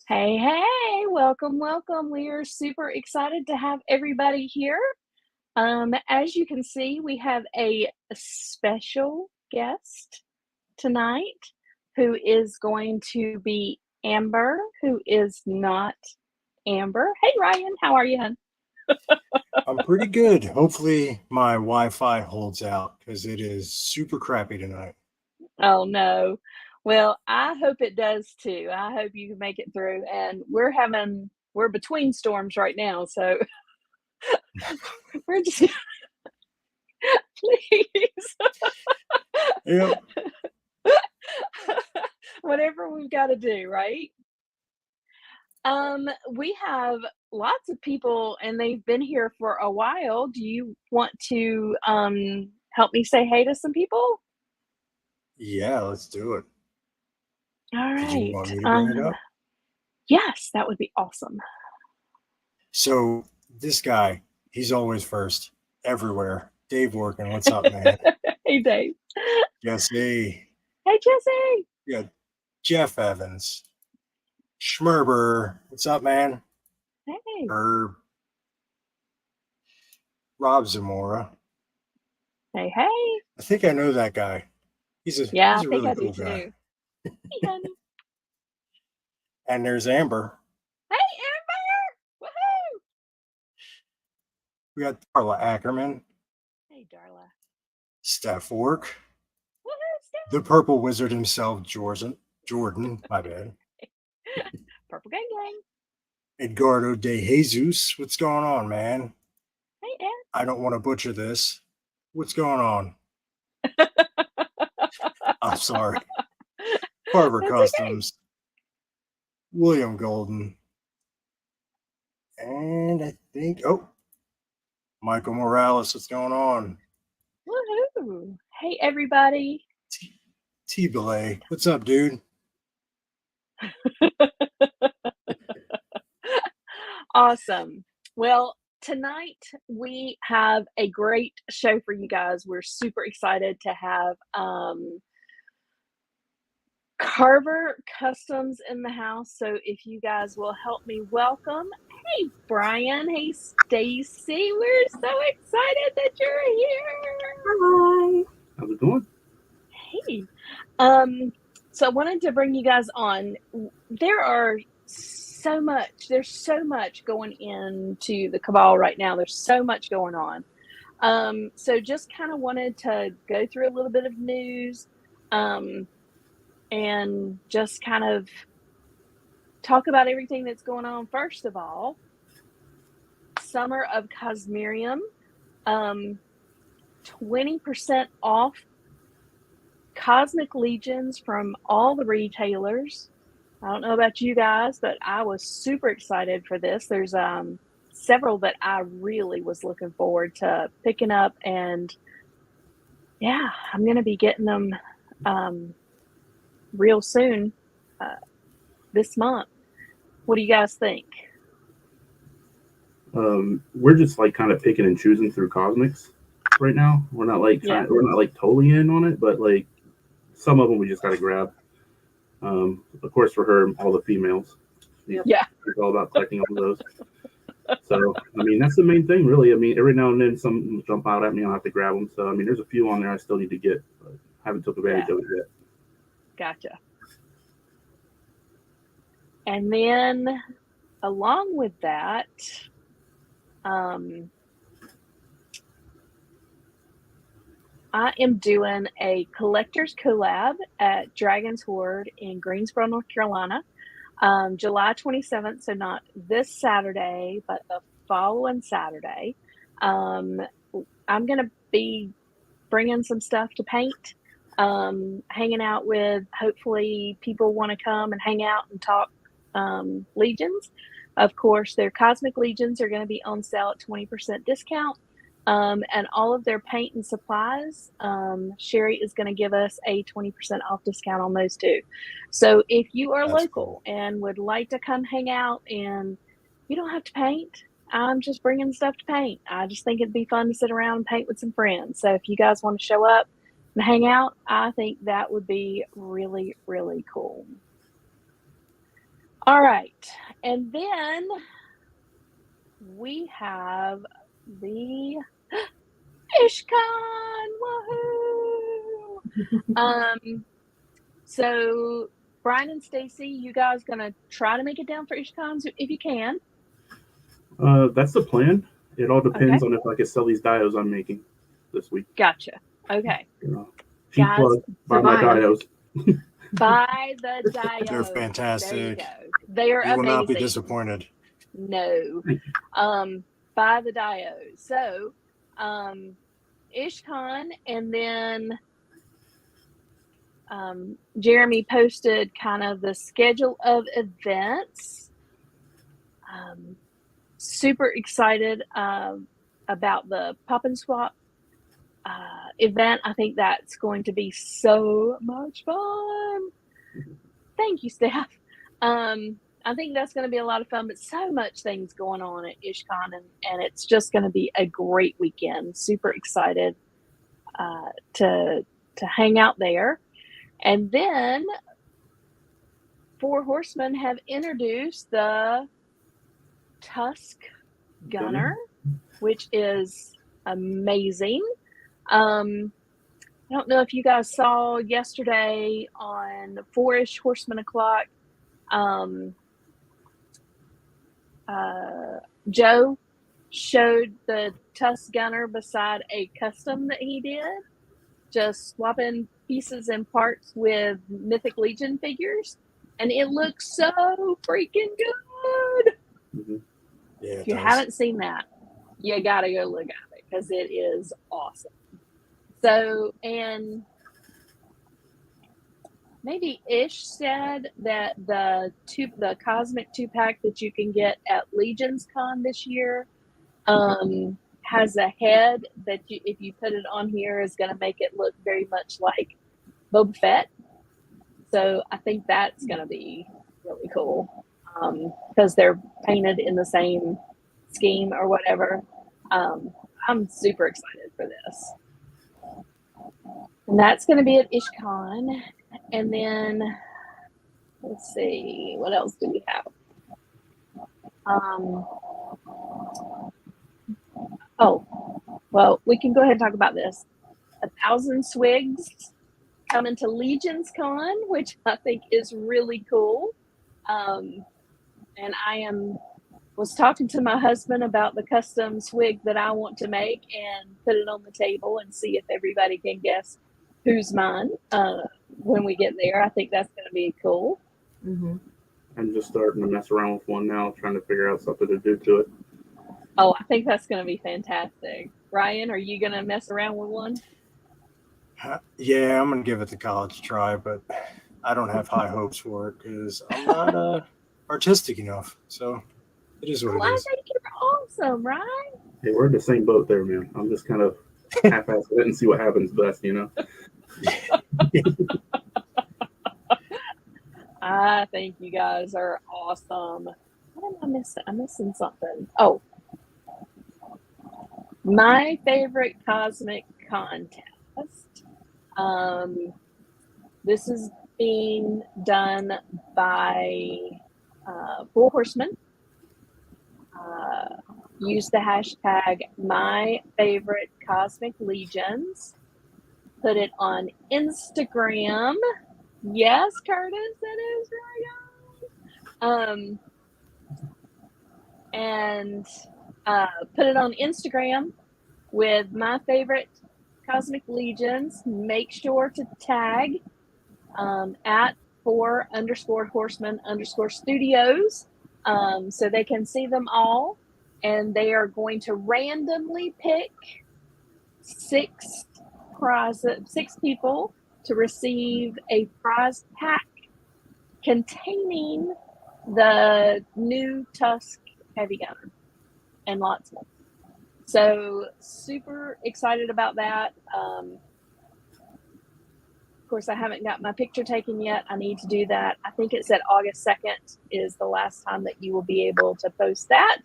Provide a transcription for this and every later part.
Hey, hey, welcome, welcome. We are super excited to have everybody here. As you can see, we have a special guest tonight who is going to be Amber, who is not Amber. Hey, Ryan, how are you, hon? I'm pretty good. Hopefully, my Wi-Fi holds out because it is super crappy tonight. Oh, no. Well, I hope it does too. I hope you can make it through. And we're between storms right now. So we're just, please. Yep. Whatever we've got to do, right? We have lots of people and they've been here for a while. Do you want to help me say hey to some people? Yeah, let's do it. All Did you right. want me to bring it up? Yes, that would be awesome. So, this guy, he's always first, everywhere. Dave Working, what's up, man? Hey, Dave. Jesse, Hey, Jesse. we got Jeff Evans, Schmerber, what's up, man? Hey. Herb, Rob Zamora. Hey, hey. I think I know that guy. He's a Yeah, I he's a think really I do cool guy. too. Hey, honey. And there's Amber. Hey, Amber. Woohoo. We got Darla Ackerman, Hey, Darla. Steph Work, Woohoo, the Steph. Purple Wizard himself, Jordan, my bad. Purple Gang Gang. Edgardo de Jesus, what's going on, man? Hey, Ed. I don't want to butcher this. What's going on? I'm sorry. Karvar That's okay. Kustoms, William Golden, and I think, Michael Morales, what's going on? Woohoo. Hey, everybody. T Belay, what's up, dude? Awesome. Well, tonight we have a great show for you guys. We're super excited to have Karvar Kustoms in the house. So if you guys will help me welcome, hey Bryan, hey Stacey, we're so excited that you're here. Hi. How's it going? Hey. So I wanted to bring you guys on. There's so much going into the cabal right now. There's so much going on. So just kind of wanted to go through a little bit of news, and just kind of talk about everything that's going on. First of all, Summer of Cosmerium, 20% off Cosmic Legions from all the retailers. I don't know about you guys, but I was super excited for this. There's several that I really was looking forward to picking up, and yeah, I'm going to be getting them real soon this month. What do you guys think? We're just like kind of picking and choosing through Cosmics right now. We're not like we're not like totally in on it, but like some of them we just got to grab. Of course, for her, all the females. Yeah, It's all about collecting all of those. So, I mean, that's the main thing, really. I mean, every now and then some jump out at me, I'll have to grab them. So, I mean, there's a few on there I still need to get, but haven't took advantage of it yet. Gotcha. And then along with that, I am doing a collector's collab at Dragon's Hoard in Greensboro, North Carolina, July 27th. So not this Saturday, but the following Saturday. I'm going to be bringing some stuff to paint, hanging out with, hopefully people want to come and hang out and talk Legions. Of course, their Cosmic Legions are going to be on sale at 20% discount. And all of their paint and supplies, Sherry is going to give us a 20% off discount on those too. So if you are That's local cool. and would like to come hang out, and you don't have to paint, I'm just bringing stuff to paint. I just think it'd be fun to sit around and paint with some friends. So if you guys want to show up and hang out, I think that would be really, really cool. All right. And then we have the LegionsCon. Woohoo! So Bryan and Stacey, you guys gonna try to make it down for LegionsCon if you can? That's the plan. It all depends on if I can sell these diodes I'm making this week. Gotcha. Okay. Cheap Guys, plug. Buy my diodes. Buy the diodes. They're fantastic. There you go. They are you will amazing. not be disappointed. No. Buy the diodes. So, LegionsCon, and then Jeremy posted kind of the schedule of events. Super excited about the Pop and Swap event. I think that's going to be so much fun. Thank you, staff. I think that's going to be a lot of fun, but so much things going on at LegionsCon, and it's just going to be a great weekend. Super excited to hang out there. And then Four Horsemen have introduced the Tusk Gunner, which is amazing. I don't know if you guys saw yesterday on 4-ish Horseman O'Clock. Joe showed the Tusk Gunner beside a custom that he did, just swapping pieces and parts with Mythic Legion figures, and it looks so freaking good. Mm-hmm. Yeah, if you haven't seen that, you gotta go look at it because it is awesome. So, and maybe Ish said that the Cosmic 2-pack that you can get at LegionsCon this year has a head that if you put it on here, is going to make it look very much like Boba Fett. So I think that's going to be really cool because they're painted in the same scheme or whatever. I'm super excited for this. And that's going to be at LegionsCon. And then, let's see, what else do we have? Well, we can go ahead and talk about this. 1,000 Swigs coming to LegionsCon, which I think is really cool. And I was talking to my husband about the custom swig that I want to make and put it on the table and see if everybody can guess who's mine when we get there. I think that's going to be cool. Mm-hmm. I'm just starting to mess around with one now, trying to figure out something to do to it. Oh, I think that's going to be fantastic. Ryan, are you going to mess around with one? Yeah, I'm going to give it the college try, but I don't have high hopes for it because I'm not artistic enough. So it is what it is. I think you're awesome, right? Hey, we're in the same boat there, man. I'm just kind of half-assed it and see what happens best, you know? I think you guys are awesome. What am I missing? I'm missing something. Oh, my favorite cosmic contest. This is being done by Four Horsemen. Use the hashtag #MyFavoriteCosmicLegions. Put it on Instagram. Yes, Curtis, that is right. And put it on Instagram with my favorite Cosmic Legions. Make sure to tag at 4_horsemen_studios so they can see them all. And they are going to randomly pick 6 people to receive a prize pack containing the new Tusk Heavy Gunner and lots more. So super excited about that. Of course, I haven't got my picture taken yet. I need to do that. I think it said August 2nd is the last time that you will be able to post that.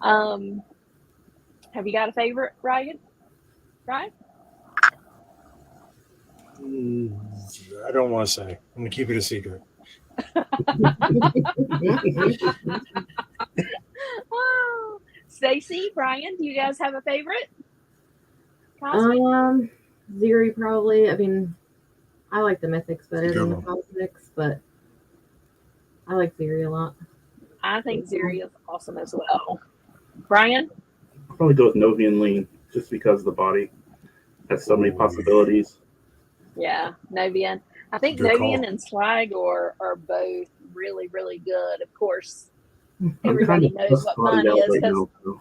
Have you got a favorite, Ryan? Right? I don't want to say. I'm going to keep it a secret. Oh, Stacy, Bryan, do you guys have a favorite cosmic? Ziri probably. I mean, I like the mythics better than the one. cosmics, but I like Ziri a lot. I think Ziri is awesome as well. Bryan? I'll probably go with Novian Lean just because the body has so many possibilities. Yeah, Novian. I think Good Novian call. and Sligor are both really, really good. Of course, I'm everybody kind of knows what mine bodied out is right because, now. So.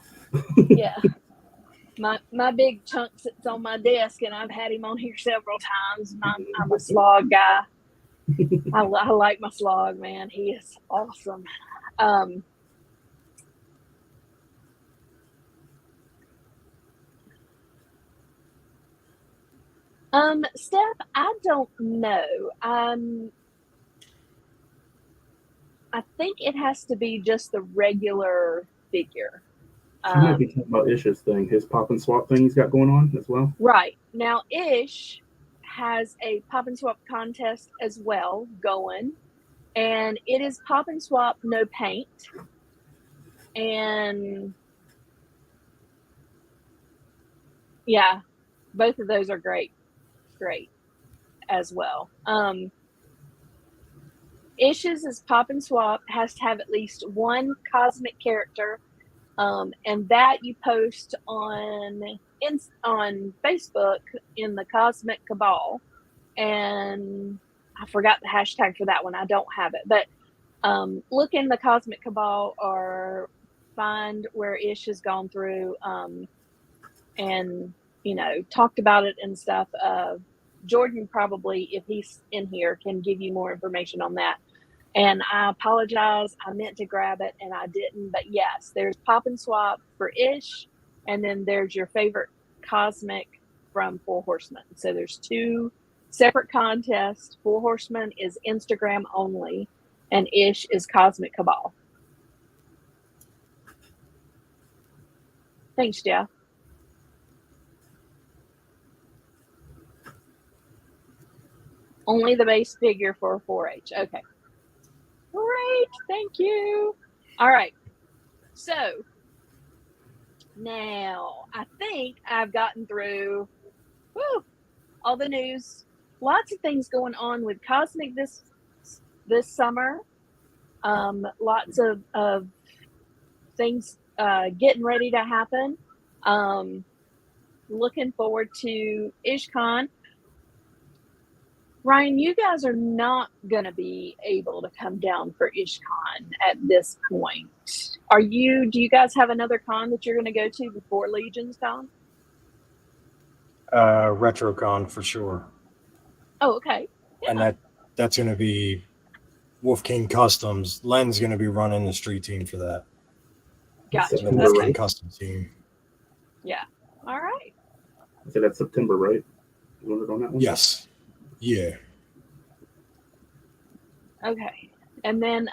yeah, my big chunk sits on my desk, and I've had him on here several times. And I'm a slog guy. I like my slog, man. He is awesome. Steph, I don't know. I think it has to be just the regular figure. She might be talking about Ish's thing, his pop and swap thing he's got going on as well. Right. Now, Ish has a pop and swap contest as well going, and it is pop and swap, no paint. And yeah, both of those are great as well. Ish's is pop and swap, has to have at least one cosmic character, and that you post on Facebook in the Cosmic Cabal. And I forgot the hashtag for that one. I don't have it, but look in the Cosmic Cabal or find where Ish has gone through and talked about it and stuff. Jordan probably, if he's in here, can give you more information on that. And I apologize. I meant to grab it and I didn't. But yes, there's pop and swap for Ish, and then there's your favorite cosmic from Four Horsemen. So there's two separate contests. Four Horsemen is Instagram only, and Ish is Cosmic Cabal. Thanks, Jeff. Only the base figure for 4-H. Okay. Great. Thank you. All right. So now I think I've gotten through all the news. Lots of things going on with Cosmic this summer. Lots of things getting ready to happen. Looking forward to IshCon. Ryan, you guys are not going to be able to come down for IshCon at this point. Do you guys have another con that you're going to go to before LegionsCon? RetroCon for sure. Oh, okay. Yeah. And that's going to be Wolf King Customs. Len's going to be running the street team for that. Gotcha. The Wolf King Customs team. Yeah. All right. I said that's September, right? You wanted on that one? Yes. Yeah. Okay. And then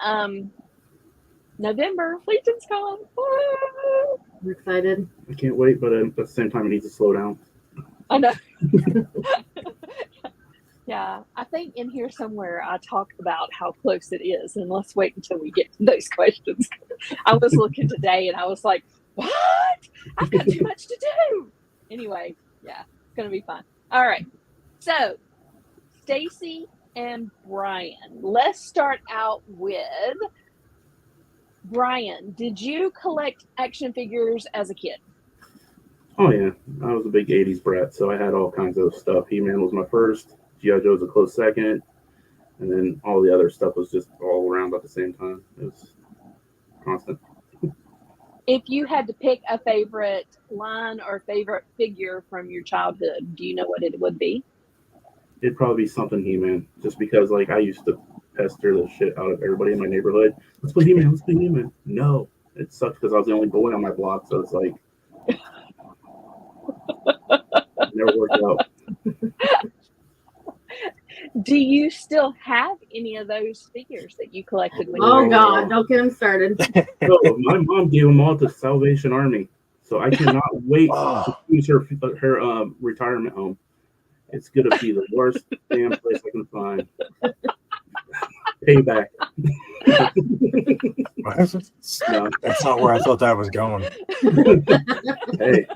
November, LegionsCon. Woo! I'm excited. I can't wait, but at the same time, it needs to slow down. I know. Yeah, I think in here somewhere I talked about how close it is, and let's wait until we get to those questions. I was looking today and I was like, what? I've got too much to do. Anyway, yeah, it's going to be fun. All right. So, Stacy and Bryan. Let's start out with Bryan. Did you collect action figures as a kid? Oh, yeah. I was a big 80s brat, so I had all kinds of stuff. He-Man was my first. G.I. Joe was a close second. And then all the other stuff was just all around at the same time. It was constant. If you had to pick a favorite line or favorite figure from your childhood, do you know what it would be? It'd probably be something He-Man, just because I used to pester the shit out of everybody in my neighborhood. Let's play He-Man, let's play He-Man. No, it sucked because I was the only boy on my block, so it's like it never worked out. Do you still have any of those figures that you collected when you Oh were God, don't get him started. So my mom gave them all to Salvation Army, so I cannot wait to choose her retirement home. It's gonna be the worst damn place I can find. Payback. No, that's not where I thought that was going. Hey,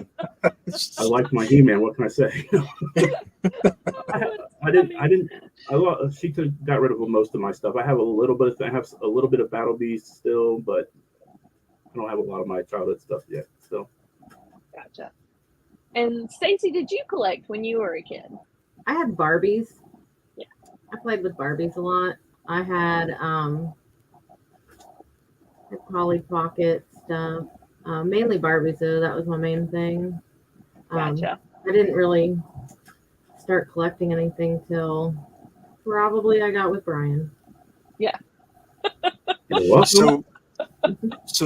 I like my He-Man. What can I say? She got rid of most of my stuff. I have a little bit of Battle Beast still, but I don't have a lot of my childhood stuff yet. Still. Gotcha. And Stacy, did you collect when you were a kid? I had Barbies. Yeah. I played with Barbies a lot. I had Polly Pocket stuff. Mainly Barbies though. That was my main thing. Gotcha. I didn't really start collecting anything till probably I got with Bryan. Yeah. So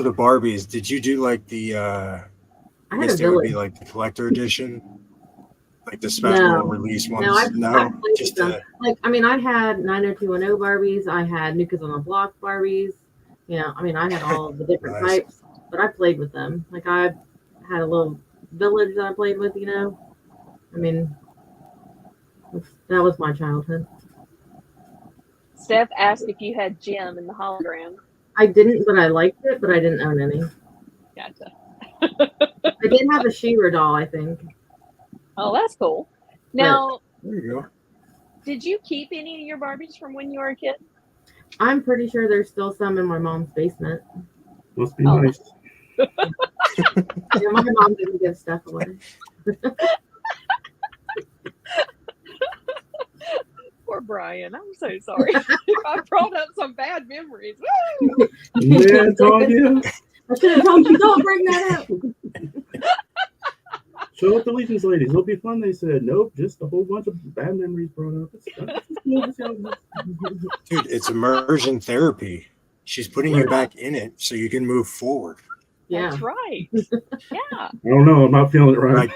the Barbies, did you do like the I I had guess a they would village. be like the collector edition? Like the special release ones? I played Just with them. Like, I mean, I had 90210 Barbies. I had Nukas on the Block Barbies. You know, I mean, I had all of the different Nice. types, but I played with them. Like, I had a little village that I played with, you know. I mean, that was my childhood. Steph asked if you had Jim in the hologram. I didn't, but I liked it, but I didn't own any. Gotcha. I did have a She-Ra doll, I think. Oh, that's cool. Now, There you go. did you keep any of your Barbies from when you were a kid? I'm pretty sure there's still some in my mom's basement. Must be nice. Yeah, my mom didn't give stuff away. Poor Bryan. I'm so sorry. I brought up some bad memories. Yeah, I told you. I should have told you, don't bring that up. Show up the Legions ladies. It'll be fun. They said, nope, just a whole bunch of bad memories brought up. Dude, it's immersion therapy. She's putting you back in it so you can move forward. Yeah. That's right. Yeah. I don't know. I'm not feeling it right.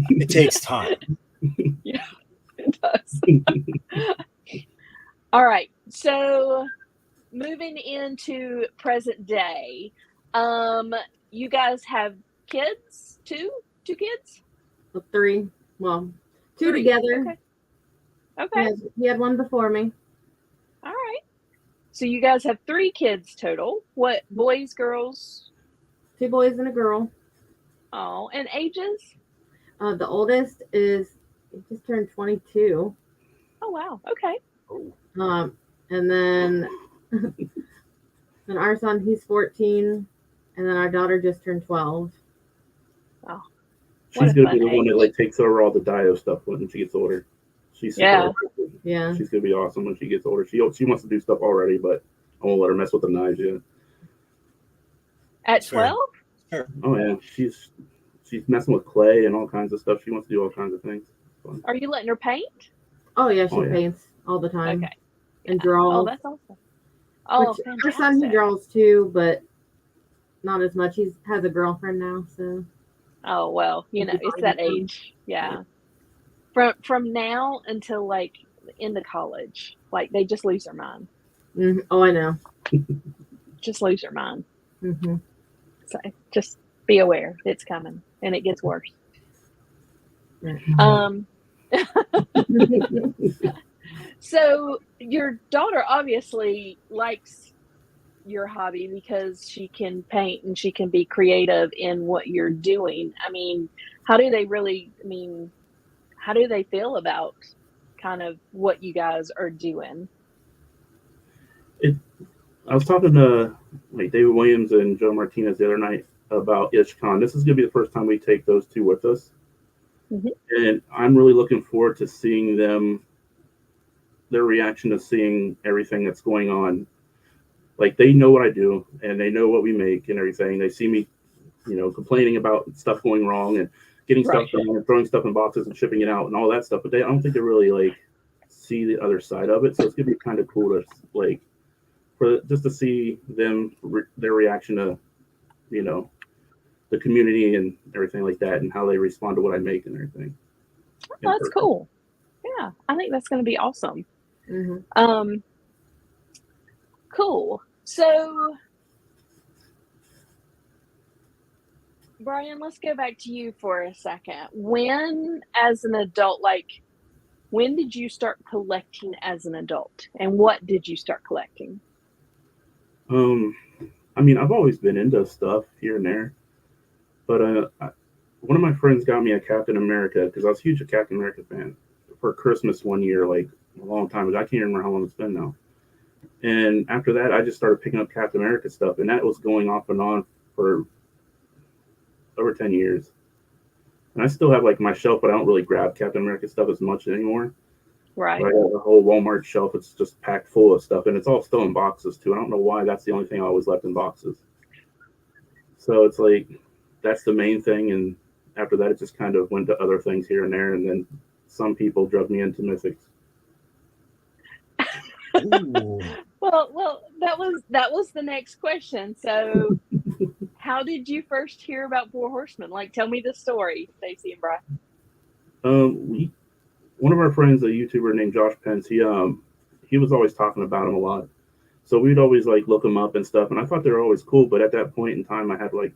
It takes time. Yeah, it does. All right. So moving into present day, you guys have kids? Two kids? Three. Well, two Three. together. Okay. He had one before me. All right. So you guys have 3 kids total. What, boys, girls? 2 boys and a girl. Oh, and ages? The oldest he just turned 22. Oh, wow. Okay. And then and our son, he's 14, and then our daughter just turned 12. Oh, she's gonna be the one that like takes over all the Dio stuff when she gets older. She's Yeah. She's gonna be awesome when she gets older. She wants to do stuff already, but I won't let her mess with the knives yet. At 12? Oh yeah, she's messing with clay and all kinds of stuff. She wants to do all kinds of things. Are you letting her paint? Oh yeah, she paints all the time. Okay. And draws. Oh, that's awesome. Oh, our son, he draws too, but not as much. He has a girlfriend now, so. Oh well, you know, it's that age. Yeah. From now until like into college, like they just lose their mind. Mm-hmm. Oh, I know. Just lose their mind. Mm-hmm. So just be aware it's coming, and it gets worse. So your daughter obviously likes your hobby because she can paint and she can be creative in what you're doing. I mean, how do they feel about kind of what you guys are doing? I was talking to like David Williams and Joe Martinez the other night about LegionsCon. This is going to be the first time we take those 2 with us. Mm-hmm. And I'm really looking forward to seeing their reaction to seeing everything that's going on. Like they know what I do and they know what we make and everything. They see me, complaining about stuff going wrong and getting stuff done and throwing stuff in boxes and shipping it out and all that stuff. But I don't think they really like see the other side of it. So it's gonna be kind of cool to like just to see them their reaction to, the community and everything like that and how they respond to what I make and everything. Oh, that's cool. Yeah, I think that's going to be awesome. Mm-hmm. Cool. So, Bryan, let's go back to you for a second. When, as an adult, like, when did you start collecting as an adult, and what did you start collecting? I mean, I've always been into stuff here and there, but one of my friends got me a Captain America because I was a huge Captain America fan for Christmas one year, like a long time ago. I can't remember how long it's been now. And after that, I just started picking up Captain America stuff, and that was going off and on for over 10 years. And I still have like my shelf, but I don't really grab Captain America stuff as much anymore. Right. I got a whole Walmart shelf. It's just packed full of stuff, and it's all still in boxes too. I don't know why that's the only thing I always left in boxes. So it's like that's the main thing, and after that, it just kind of went to other things here and there, and then some people drug me into mythics. Well, that was the next question. So, how did you first hear about Four Horsemen? Like, tell me the story, Stacey and Bryan. One of our friends, a YouTuber named Josh Pence, he was always talking about him a lot. So we'd always like look them up and stuff, and I thought they were always cool. But at that point in time, I had like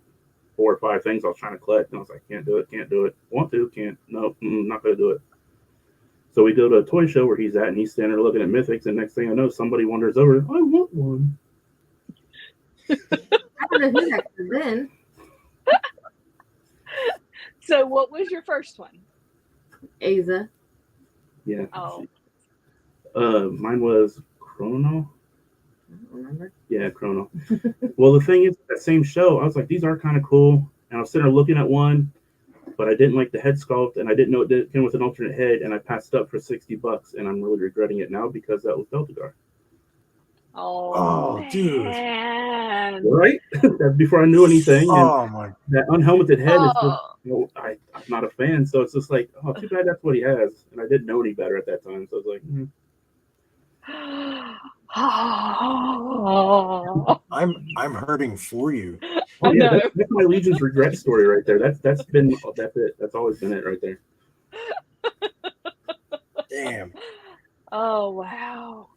4 or 5 things I was trying to collect, and I was like, can't do it. Want to, can't, no, not gonna do it. So we go to a toy show where he's at, and he's standing there looking at mythics, and next thing I know, somebody wanders over, I want one. I don't know who that could have been. So, what was your first one? Aza. Yeah. Oh. Mine was Chrono. I don't remember. Yeah, Chrono. Well, the thing is, that same show, I was like, these are kind of cool. And I was sitting there looking at one, but I didn't like the head sculpt, and I didn't know it came with an alternate head, and I passed up for $60, and I'm really regretting it now because that was Beltagar. Oh, dude. Man. Right? That's before I knew anything. Oh, my. That unhelmeted head is just, I'm not a fan. So it's just like, oh, too bad that's what he has. And I didn't know any better at that time. So I was like, I'm hurting for you. Oh, yeah, that's my Legion's regret story right there. That's it. That's always been it right there. Damn. Oh, wow.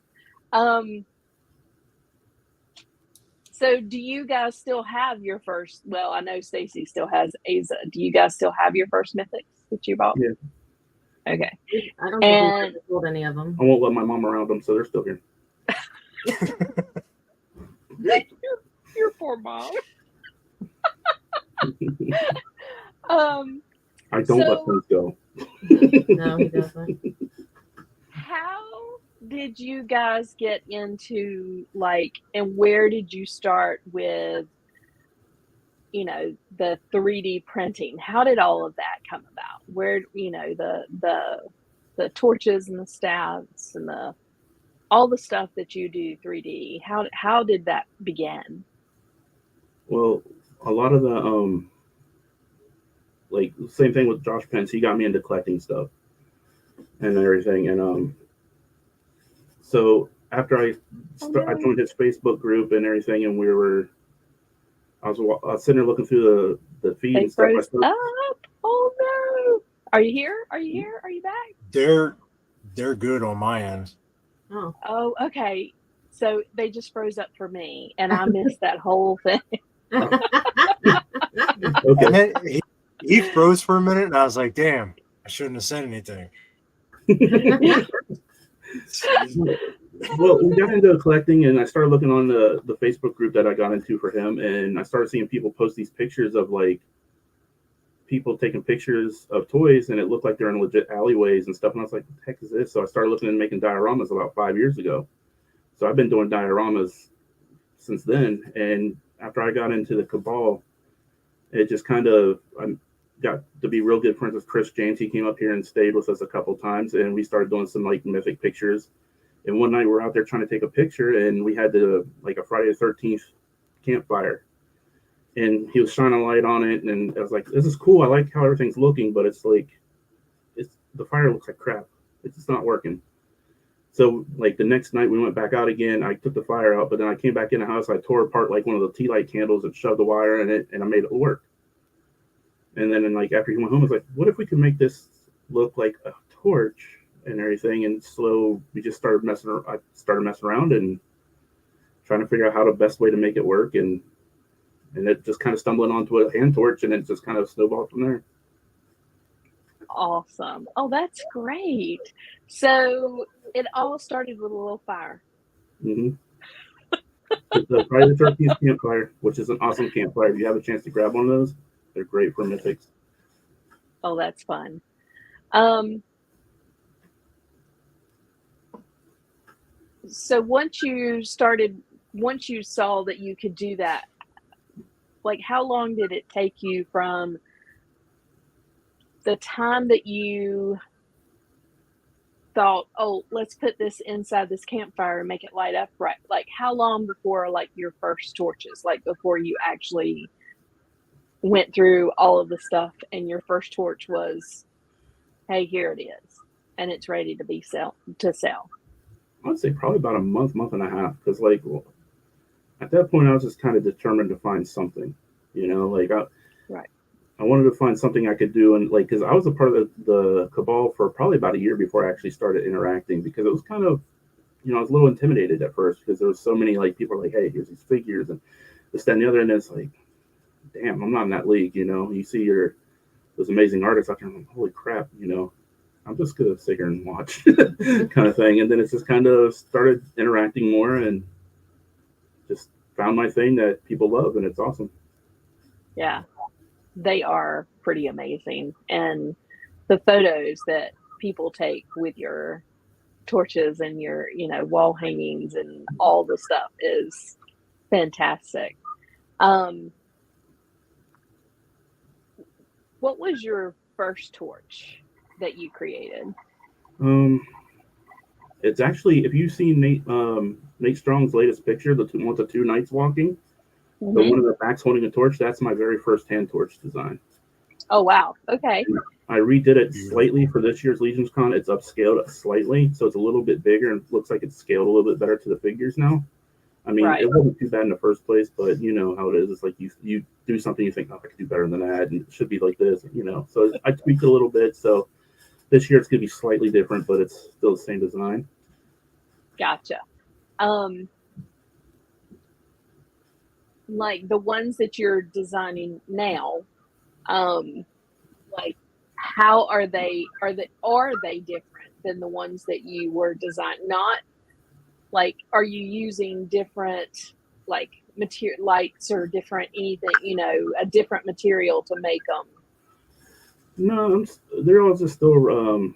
So do you guys still have your first, well, I know Stacey still has Aza. Do you guys still have your first mythics that you bought? Yeah. Okay. I don't think I sold any of them. I won't let my mom around them, so they're still here. Your poor mom. I don't let things go. No, he doesn't. How did you guys get into, like, and where did you start with, you know, the 3D printing? How did all of that come about? Where, you know, the torches and the staffs and all the stuff that you do 3D, how did that begin? Well, a lot of the like same thing with Josh Pence. He got me into collecting stuff and everything, and so after I joined his Facebook group and everything, and I was sitting there looking through the feed and stuff. Froze up. Oh no! Are you here? Are you here? Are you back? They're good on my end. Oh, okay. So they just froze up for me, and I missed that whole thing. Okay. And then he froze for a minute, and I was like, "Damn, I shouldn't have said anything." Well, we got into collecting, and I started looking on the Facebook group that I got into for him, and I started seeing people post these pictures of like people taking pictures of toys, and it looked like they're in legit alleyways and stuff. And I was like, "What the heck is this?" So I started looking and making dioramas about 5 years ago. So I've been doing dioramas since then. And after I got into the Cabal, it just kind of I got to be real good friends with Chris James. He came up here and stayed with us a couple times, and we started doing some like mythic pictures. And one night we're out there trying to take a picture, and we had like a Friday the 13th campfire. And he was shining a light on it, and I was like, "This is cool. I like how everything's looking, but it's like, the fire looks like crap. It's just not working." So like the next night we went back out again. I took the fire out, but then I came back in the house. I tore apart like one of the tea light candles and shoved the wire in it, and I made it work. And then like after he went home, I was like, "What if we could make this look like a torch and everything?" And we just started messing around and trying to figure out how the best way to make it work, and it just kind of stumbling onto a hand torch, and it just kind of snowballed from there. Awesome. Oh, that's great. So it all started with a little fire. Mm-hmm. The Friday the 13th campfire, which is an awesome campfire. If you have a chance to grab one of those, they're great for mythics. Oh, that's fun. So once you saw that you could do that, like how long did it take you from the time that you thought, oh, let's put this inside this campfire and make it light up right? Like how long before like your first torches, like before you actually went through all of the stuff and your first torch was, hey, here it is, and it's ready to be sell. I would say probably about a month and a half, because like at that point I was just kind of determined to find something, like Right. I wanted to find something I could do, and like because I was a part of the cabal for probably about a year before I actually started interacting, because it was kind of, I was a little intimidated at first because there was so many like people are like, hey, here's these figures and this, that, and the other, and it's like, damn, I'm not in that league. You see those amazing artists out there, and I'm like, holy crap, I'm just gonna sit here and watch kind of thing. And then it's just kind of started interacting more and just found my thing that people love, and it's awesome. Yeah, they are pretty amazing, and the photos that people take with your torches and your wall hangings and all the stuff is fantastic. What was your first torch that you created? It's actually, if you've seen Nate Strong's latest picture, the two knights walking, Mm-hmm. the one in the back's holding a torch, that's my very first hand torch design. Oh wow, okay. I redid it slightly for this year's LegionsCon. It's upscaled slightly, so it's a little bit bigger and looks like it's scaled a little bit better to the figures now. I mean, It wasn't too bad in the first place, but you know how it is. It's like you do something, you think, oh, I could do better than that, and it should be like this, So I tweaked it a little bit. So this year it's going to be slightly different, but it's still the same design. Gotcha. Like the ones that you're designing now, like how are they different than the ones that you were designing? Not like, are you using different like material lights or different anything, a different material to make them? No, they're all just still doing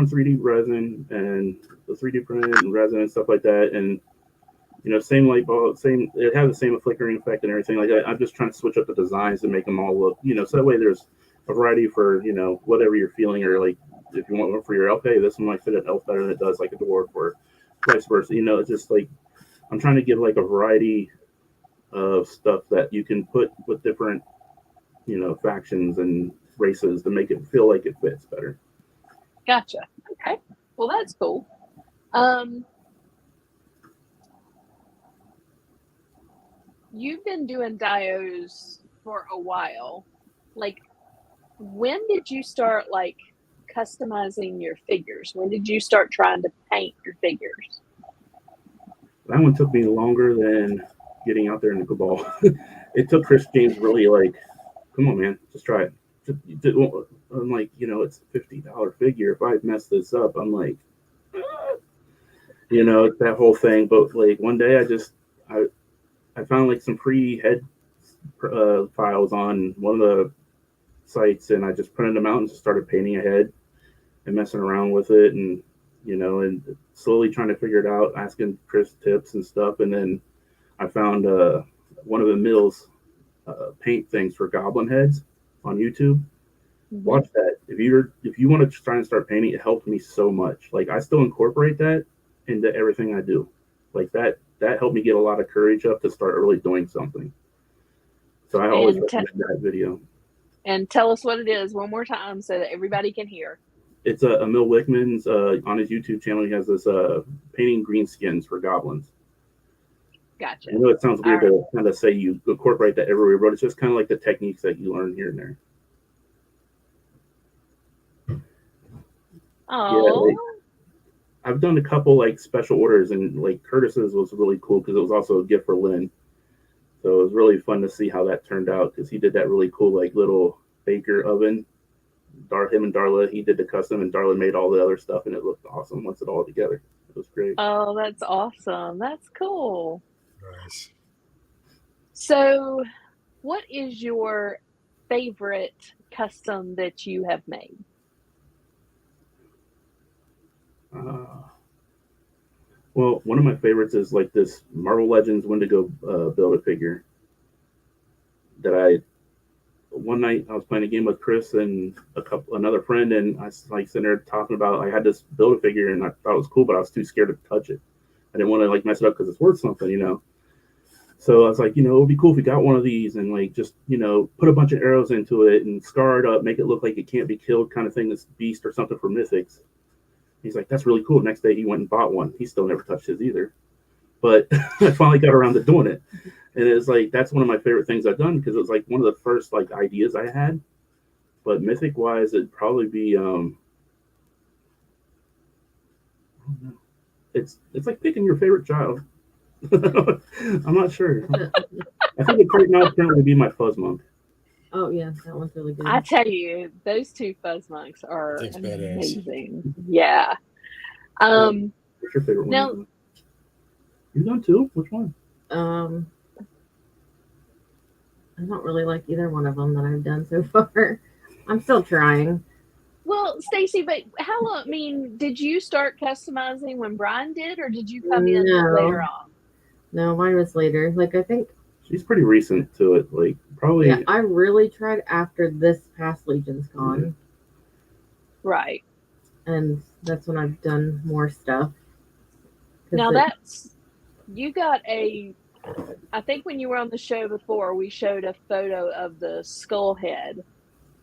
3D resin and the 3D print and resin and stuff like that, and same light bulb, it has the same flickering effect and everything like that. I'm just trying to switch up the designs to make them all look, so that way there's a variety for whatever you're feeling, or like if you want one for your elf, hey, this one might fit an elf better than it does like a dwarf, or vice versa. It's just like I'm trying to give like a variety of stuff that you can put with different factions and races to make it feel like it fits better. Gotcha. Okay. Well, that's cool. You've been doing dios for a while. Like, when did you start like customizing your figures? When did you start trying to paint your figures? That one took me longer than getting out there in the cabal. It took Chris James really like, come on, man, just try it. I'm like, it's a $50 figure. If I mess this up, I'm like, that whole thing. But like one day I found like some free head files on one of the sites, and I just printed them out and just started painting a head and messing around with it, and and slowly trying to figure it out, asking Chris tips and stuff. And then I found one of the Mills paint things for goblin heads on YouTube. Mm-hmm. Watch that. If you want to try and start painting, it helped me so much. Like I still incorporate that into everything I do. Like that helped me get a lot of courage up to start really doing something. So I always recommend that video. And tell us what it is one more time so that everybody can hear. It's a Emil Wickman's on his YouTube channel. He has this painting green skins for goblins. Gotcha. I know it sounds weird to kind of say you incorporate that everywhere, but it's just kind of like the techniques that you learn here and there. Oh. Yeah, like, I've done a couple like special orders, and like Curtis's was really cool because it was also a gift for Lynn. So it was really fun to see how that turned out, because he did that really cool like little baker oven Him and Darla, he did the custom, and Darla made all the other stuff, and it looked awesome once it all together. It was great. Oh, that's awesome. That's cool. Nice. So, what is your favorite custom that you have made? Well, one of my favorites is like this Marvel Legends Wendigo Build-A-Figure that one night I was playing a game with Chris and another friend, and I was like sitting there talking about I had this Build-A-Figure and I thought it was cool, but I was too scared to touch it. I didn't want to like mess it up because it's worth something, you know. So I was like, you know, it would be cool if we got one of these and like just, you know, put a bunch of arrows into it and scar it up, make it look like it can't be killed kind of thing, this beast or something for Mythics. He's like, that's really cool. Next day he went and bought one. He still never touched his either. But I finally got around to doing it. And it's like, that's one of my favorite things I've done because it was like one of the first like ideas I had. But Mythic wise, it'd probably be, I don't know. It's like picking your favorite child. I'm not sure. I think it right now currently be my Fuzz Monk. Oh yeah, that one's really good. I tell you, those two fuzz monks are That's badass. amazing. Yeah. What's your favorite one? Now, You done too? Which one? I don't really like either one of them that I've done so far. I'm still trying. well, Stacey, but how long? I mean, did you start customizing when Bryan did, or did you come in No. later on? No, mine was later. Like I think She's pretty recent to it. Like probably. yeah, I really tried after this past LegionsCon. Mhm. Right. And that's when I've done more stuff. Now you got I think when you were on the show before, we showed a photo of the skull head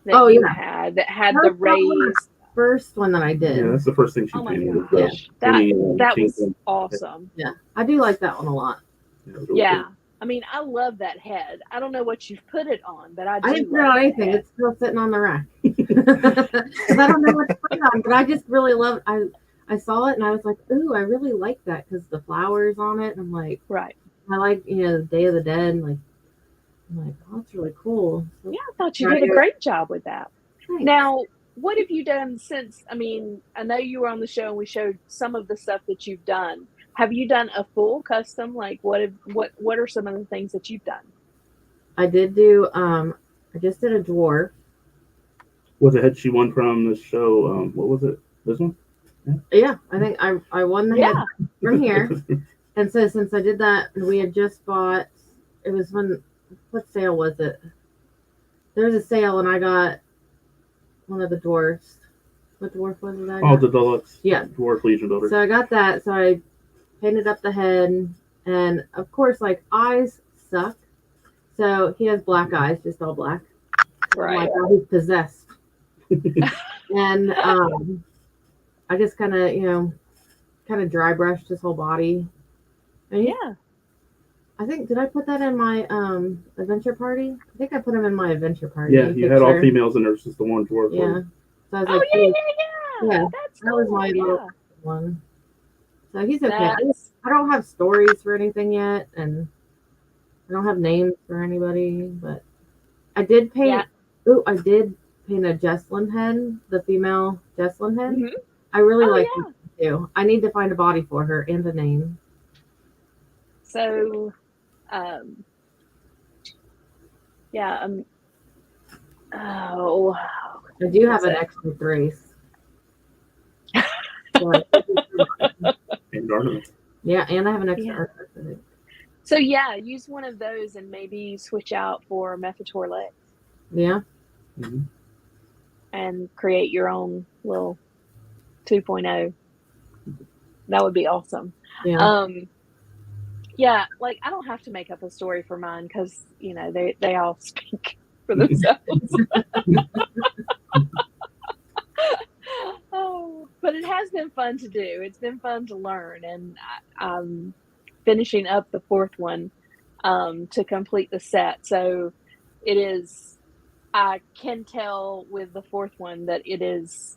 that you had that had the raised. First one that I did. Yeah, that's the first thing she Oh my painted. gosh, Winnie, that King was Kong. awesome. Yeah, I do like that one a lot. Yeah, it was really Yeah, cool. I mean, I love that head. I don't know what you've put it on, but I do. I didn't put it love on that anything. head. It's still sitting on the rack. Because I don't know what to put it on, but I just really love it. I saw it and I was like, ooh, I really like that because the flowers on it. And I'm like, Right. I like, the Day of the Dead. And like, I'm like, oh, that's really cool. So, Yeah, I thought you did a great job with that. thanks. Now, what have you done since? I mean, I know you were on the show and we showed some of the stuff that you've done. Have you done a full custom? Like, what are some of the things that you've done? I did do, I just did a dwarf. Was it head she won from the show? What was it? This one? Yeah, I think I won the head Yeah. from here. And so since I did that, we had just bought, it was what sale was it? There was a sale and I got one of the dwarfs. What dwarf was it? Oh, the deluxe. Yeah. Dwarf Legion Builder. So I got that. So I painted up the head. And of course, like eyes suck. So he has black eyes, just all black. Right. Like, oh, he's possessed. And I just kind of dry brushed his whole body. And Yeah. I think, did I put that in my adventure party? I think I put him in my adventure party. Yeah, you had all females and there's just the one dwarf. Yeah. So I was Oh, like, yeah. That's That was my little one. So he's okay. I don't have stories for anything yet, and I don't have names for anybody, but I did paint. Yeah. Oh, I did paint a Jesslyn head, the female Jesslyn head. Mhm. I really like yeah. it too. I need to find a body for her and a name. So, oh, I do have an extra brace. And Darnell. Yeah, and I have an extra Yeah. artifact. so yeah, use one of those and maybe switch out for Mephitor legs Yeah. Mm-hmm. and create your own little 2.0. That would be awesome. Yeah. Yeah, like I don't have to make up a story for mine because they all speak for themselves. Oh, but it has been fun to do. It's been fun to learn, and I'm finishing up the fourth one to complete the set. So it is. I can tell with the fourth one that it is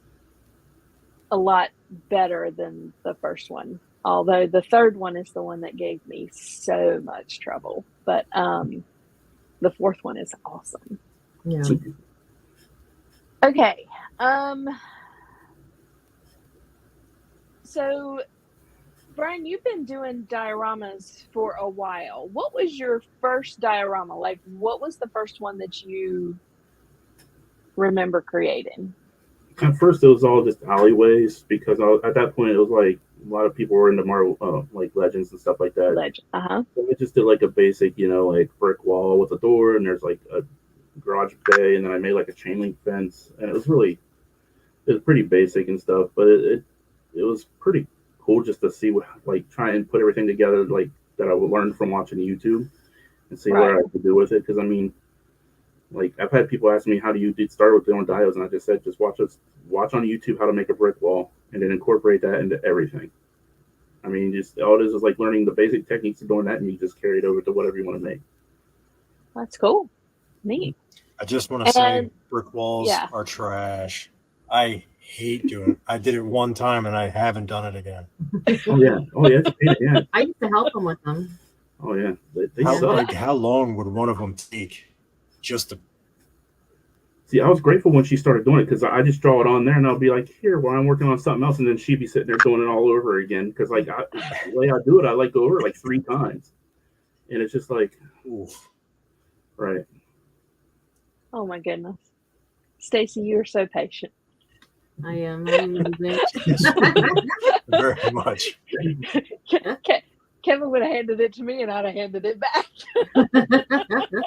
a lot better than the first one. Although the third one is the one that gave me so much trouble. But the fourth one is awesome. Yeah. Okay. So Bryan, you've been doing dioramas for a while. What was your first diorama? Like, what was the first one that you remember creating? At first, it was all just alleyways because at that point, it was like a lot of people were into Marvel, like Legends and stuff like that. Legend. So I just did like a basic, like brick wall with a door, and there's like a garage bay, and then I made like a chain link fence, and it was pretty basic and stuff, but it was pretty cool just to see like try and put everything together like that I would learn from watching YouTube and see what I could do with it. Because I mean, like I've had people ask me, how do you start with doing diodes, and I just said just watch on YouTube how to make a brick wall and then incorporate that into everything. I mean, just all it is like learning the basic techniques of doing that, and you just carry it over to whatever you want to make. That's cool. Neat. I just want to say brick walls are trash. I hate doing it. I did it one time and I haven't done it again. Oh yeah. Yeah. I used to help them with them. Oh yeah. How long would one of them take? Just to see, I was grateful when she started doing it because I just draw it on there and I'll be like, here, while I'm working on something else, and then she'd be sitting there doing it all over again because like the way I do it, I like go over it like 3 times, and it's just like, oof. Right. Oh my goodness, Stacey, you're so patient. I am. Very much. Kevin would have handed it to me, and I'd have handed it back.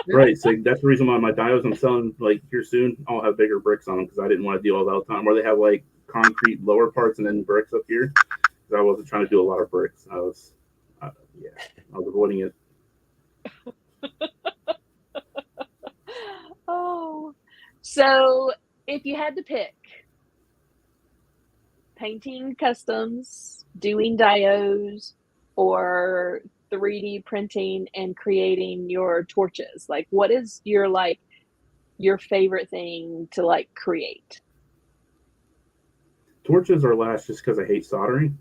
Right. So that's the reason why my diodes I'm selling like here soon, I'll have bigger bricks on them because I didn't want to deal with all the time where they have like concrete lower parts and then bricks up here. Because I wasn't trying to do a lot of bricks. I was avoiding it. Oh, so if you had to pick painting customs, doing diodes, or 3D printing and creating your torches, like what is your favorite thing to like create? Torches are last just because I hate soldering,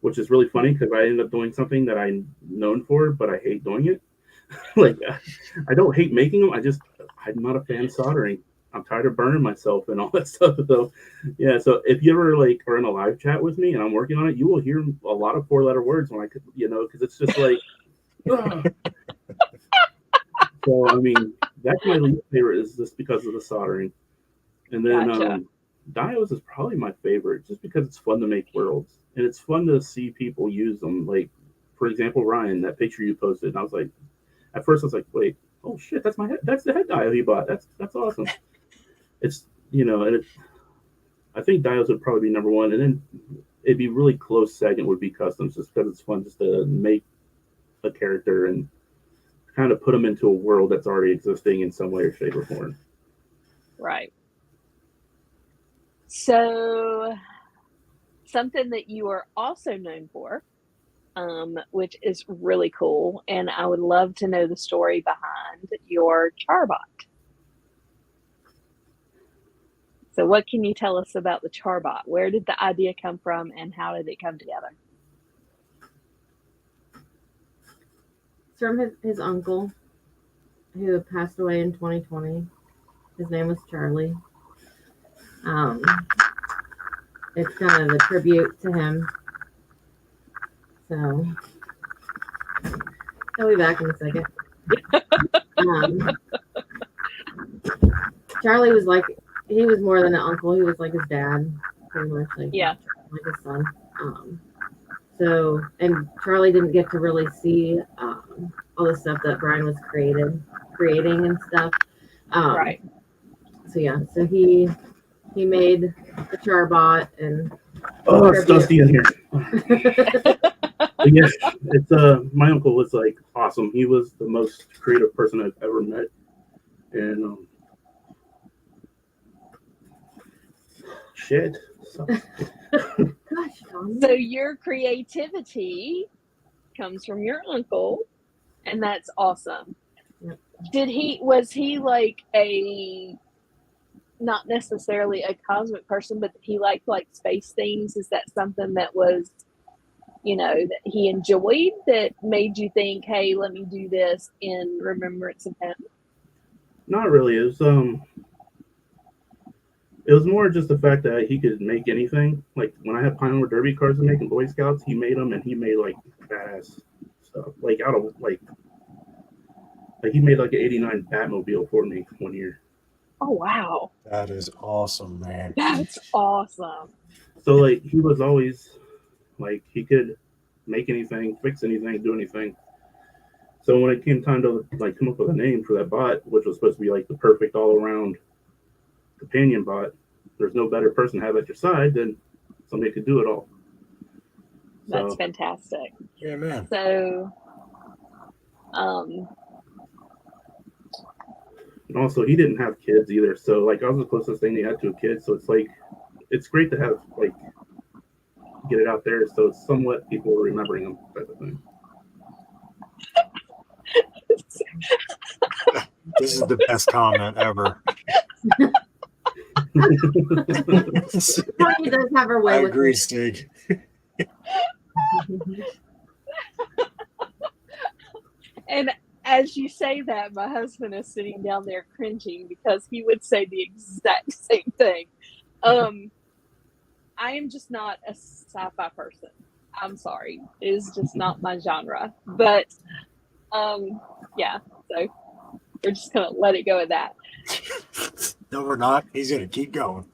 which is really funny because I ended up doing something that I'm known for, but I hate doing it. Like I don't hate making them. I'm not a fan of soldering. I'm tired of burning myself and all that stuff. So yeah. So if you ever like are in a live chat with me and I'm working on it, you will hear a lot of 4-letter words when I could, because it's just like. So I mean, that's my least favorite is just because of the soldering, and then diodes is probably my favorite just because it's fun to make worlds and it's fun to see people use them. Like for example, Ryan, that picture you posted, and I was like, at first I was like, wait, oh shit, that's the head diode he bought. That's awesome. It's and I think diodes would probably be number one, and then it'd be really close second would be customs, just because it's fun just to make a character and kind of put them into a world that's already existing in some way or shape or form. Right. So something that you are also known for, which is really cool, and I would love to know the story behind your Charbot. So what can you tell us about the Charbot? Where did the idea come from and how did it come together? It's from his uncle who passed away in 2020. His name was Charlie. It's kind of a tribute to him. So I'll be back in a second. Charlie was like, he was more than an uncle. He was like his dad, pretty much like his son. So, and Charlie didn't get to really see all the stuff that Bryan was creating and stuff. Right. So yeah, so he made the Charbot and. Oh, it's dusty in here. Yes, it's my uncle was like awesome. He was the most creative person I've ever met, and shit. Gosh, Tom. So your creativity comes from your uncle, and that's awesome. Yep. Was he like not necessarily a cosmic person, but he liked like space things? Is that something that was, that he enjoyed that made you think, hey, let me do this in remembrance of him? Not really. It It was more just the fact that he could make anything. Like when I had Pine Woods Derby cards to make in Boy Scouts, he made them, and he made like badass stuff. Like out of like he made like an '89 Batmobile for me one year. Oh wow, That is awesome, man. that's awesome. So like he was always like he could make anything, fix anything, do anything. So when it came time to like come up with a name for that bot, which was supposed to be like the perfect all around companion bot, there's no better person to have at your side than somebody who could do it all. That's fantastic. Yeah, man. So, and also he didn't have kids either, so like I was the closest thing he had to a kid. So it's like it's great to have like get it out there, so somewhat people are remembering him type of thing. This is the best comment ever. He does have her way I with agree, it. Stig. and as you say that, my husband is sitting down there cringing because he would say the exact same thing. I am just not a sci-fi person. I'm sorry. It is just not my genre. But yeah, so we're just gonna let it go at that. No, we're not. He's going to keep going.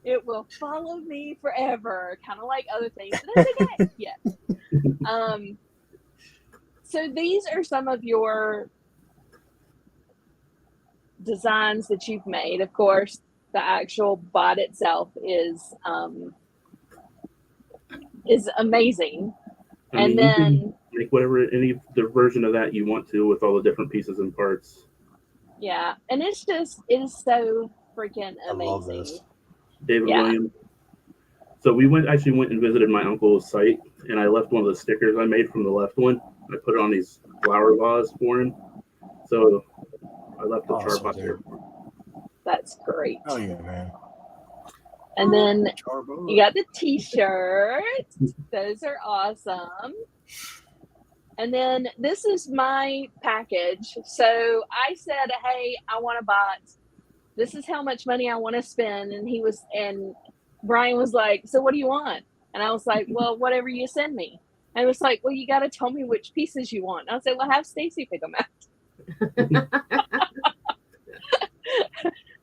It will follow me forever, kind of like other things. But it's okay. Yes. So these are some of your designs that you've made. Of course, the actual bot itself is amazing. I mean, and then make whatever the version of that you want to with all the different pieces and parts. yeah, and it is so freaking amazing. I love this. David Williams. So we went and visited my uncle's site, and I left one of the stickers I made from the left one. I put it on these flower vase for him. So I left the chart box there. That's great. Oh yeah, man. And then Charbo. you got the t-shirts. Those are awesome. And then this is my package. So I said, hey, I want a bot. This is how much money I want to spend. And Bryan was like, so what do you want? And I was like, well, whatever you send me. And he was like, well, you got to tell me which pieces you want. And I said, well, have Stacey pick them out.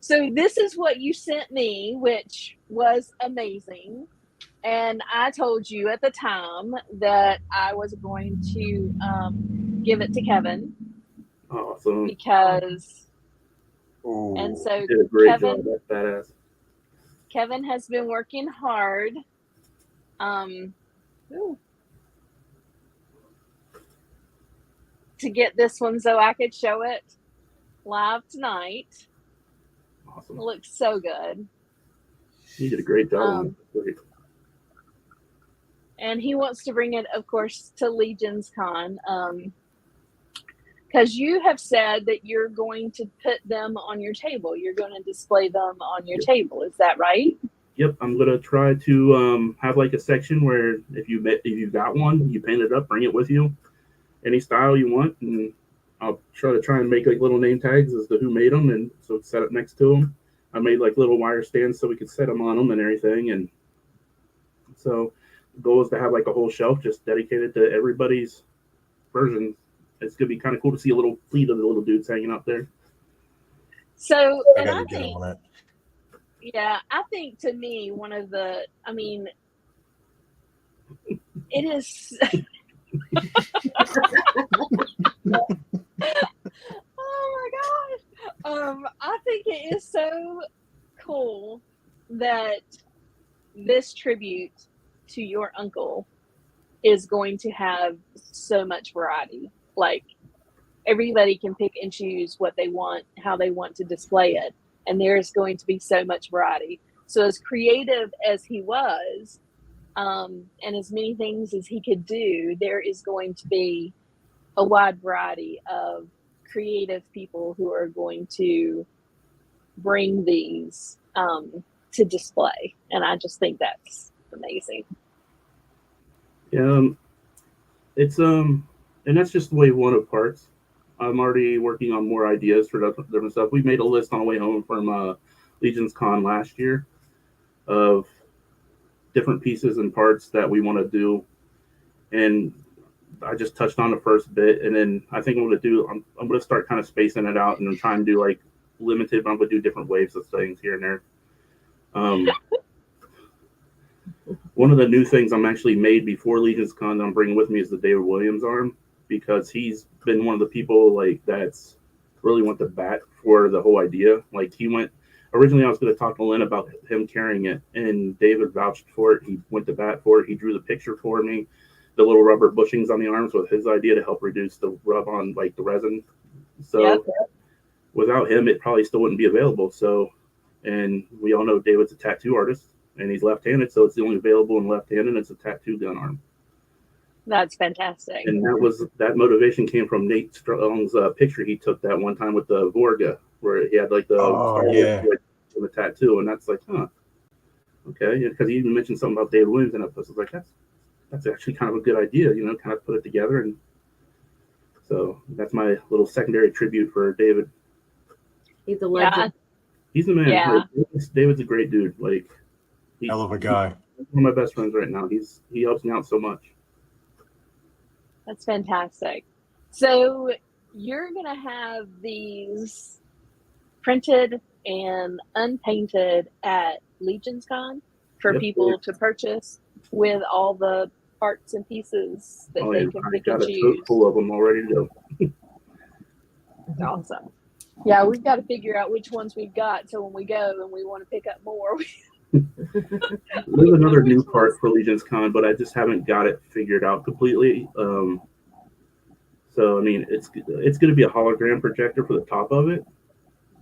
So this is what you sent me, which was amazing. And I told you at the time that I was going to give it to Kevin. Awesome. Because, Ooh. and so you did a great job. That's badass. Kevin has been working hard. To get this one so I could show it live tonight. Awesome. It looks so good. You did a great job. And he wants to bring it, of course, to LegionsCon. Because you have said that you're going to put them on your table. You're going to display them on your table. Is that right? Yep, I'm gonna try to have like a section where if you got one, you paint it up, bring it with you, any style you want, and I'll try and make like little name tags as to who made them, and so it's set up next to them. I made like little wire stands so we could set them on them and everything, and so the goal is to have like a whole shelf just dedicated to everybody's version. It's gonna be kind of cool to see a little fleet of the little dudes hanging out there. So, I gotta get on that. Yeah, I think to me, one of the, I mean, it is. Oh my gosh. I think it is so cool that this tribute to your uncle is going to have so much variety. Like, everybody can pick and choose what they want, how they want to display it. And there's going to be so much variety. So as creative as he was, and as many things as he could do, there is going to be a wide variety of creative people who are going to bring these to display. And I just think that's amazing. Yeah, it's and that's just the way one of parts. I'm already working on more ideas for different stuff. We made a list on the way home from LegionsCon last year of different pieces and parts that we want to do, and I just touched on the first bit, and then I think I'm going to start kind of spacing it out, and I'm trying to do like limited, but I'm going to do different waves of things here and there. One of the new things I'm actually made before LegionsCon that I'm bringing with me is the David Williams arm, because he's been one of the people like that's really went to bat for the whole idea. Like originally I was going to talk to Lynn about him carrying it, and David vouched for it. He went to bat for it. He drew the picture for me. The little rubber bushings on the arms was his idea to help reduce the rub on like the resin. So without him, it probably still wouldn't be available. So, and we all know David's a tattoo artist, and he's left-handed, so it's the only available in left-handed, and it's a tattoo gun arm. That's fantastic. And that motivation came from Nate Strong's picture he took that one time with the Vorga, where he had like the the tattoo, and that's like, huh, okay, because he even mentioned something about David Williams, and I was like, that's actually kind of a good idea, you know, kind of put it together, and so that's my little secondary tribute for David. He's a legend. Yeah. He's the man. Yeah. Like, David's a great dude. Like, hell of a guy. He's one of my best friends right now. He helps me out so much. That's fantastic. So you're going to have these printed and unpainted at LegionsCon for people to purchase with all the parts and pieces that they can pick and choose. I got a tote full of them all ready to go. That's awesome. Yeah, we've got to figure out which ones we've got, so when we go and we want to pick up more. There's another new part for LegionsCon, but I just haven't got it figured out completely. So I mean, it's going to be a hologram projector for the top of it.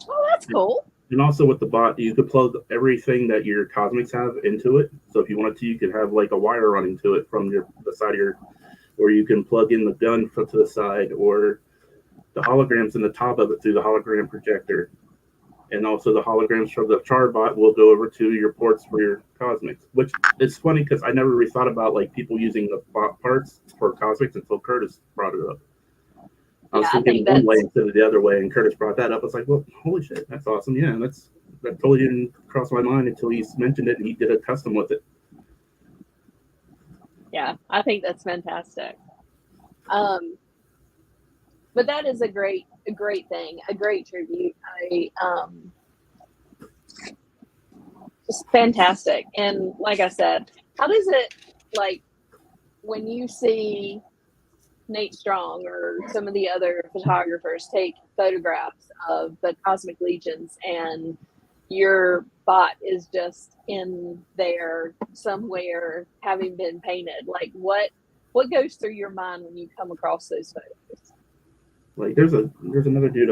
Oh, that's cool. And also with the bot, you could plug everything that your Cosmics have into it. So if you wanted to, you could have like a wire running to it from the side of your, or you can plug in the gun to the side, or the holograms in the top of it through the hologram projector. And also the holograms from the char bot will go over to your ports for your Cosmics, which is funny because I never really thought about like people using the bot parts for Cosmics until Curtis brought it up. I was thinking one way instead of the other way, and Curtis brought that up. I was like, well, holy shit, that's awesome. Yeah, that totally didn't cross my mind until he mentioned it and he did a custom with it. Yeah, I think that's fantastic. But that is a great thing, a great tribute. Just fantastic. And like I said, how does it, like, when you see Nate Strong or some of the other photographers take photographs of the Cosmic Legions and your bot is just in there somewhere having been painted, like what goes through your mind when you come across those photos? Like there's another dude,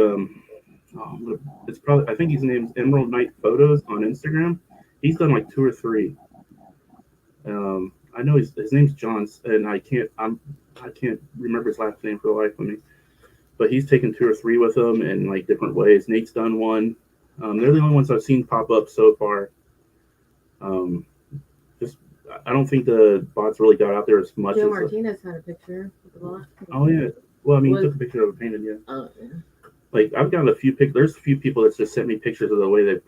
it's probably, I think his name's Emerald Knight Photos on Instagram. He's done like 2 or 3. I know his name's John, and I can't remember his last name for the life of me. But he's taken 2 or 3 with him in like different ways. Nate's done one. They're the only ones I've seen pop up so far. I don't think the bots really got out there as much. Joe Martinez had a picture with the bot. Oh yeah. Well, I mean, he took a picture of it painted, yeah. Oh yeah. Like I've got a few there's a few people that just sent me pictures of the way they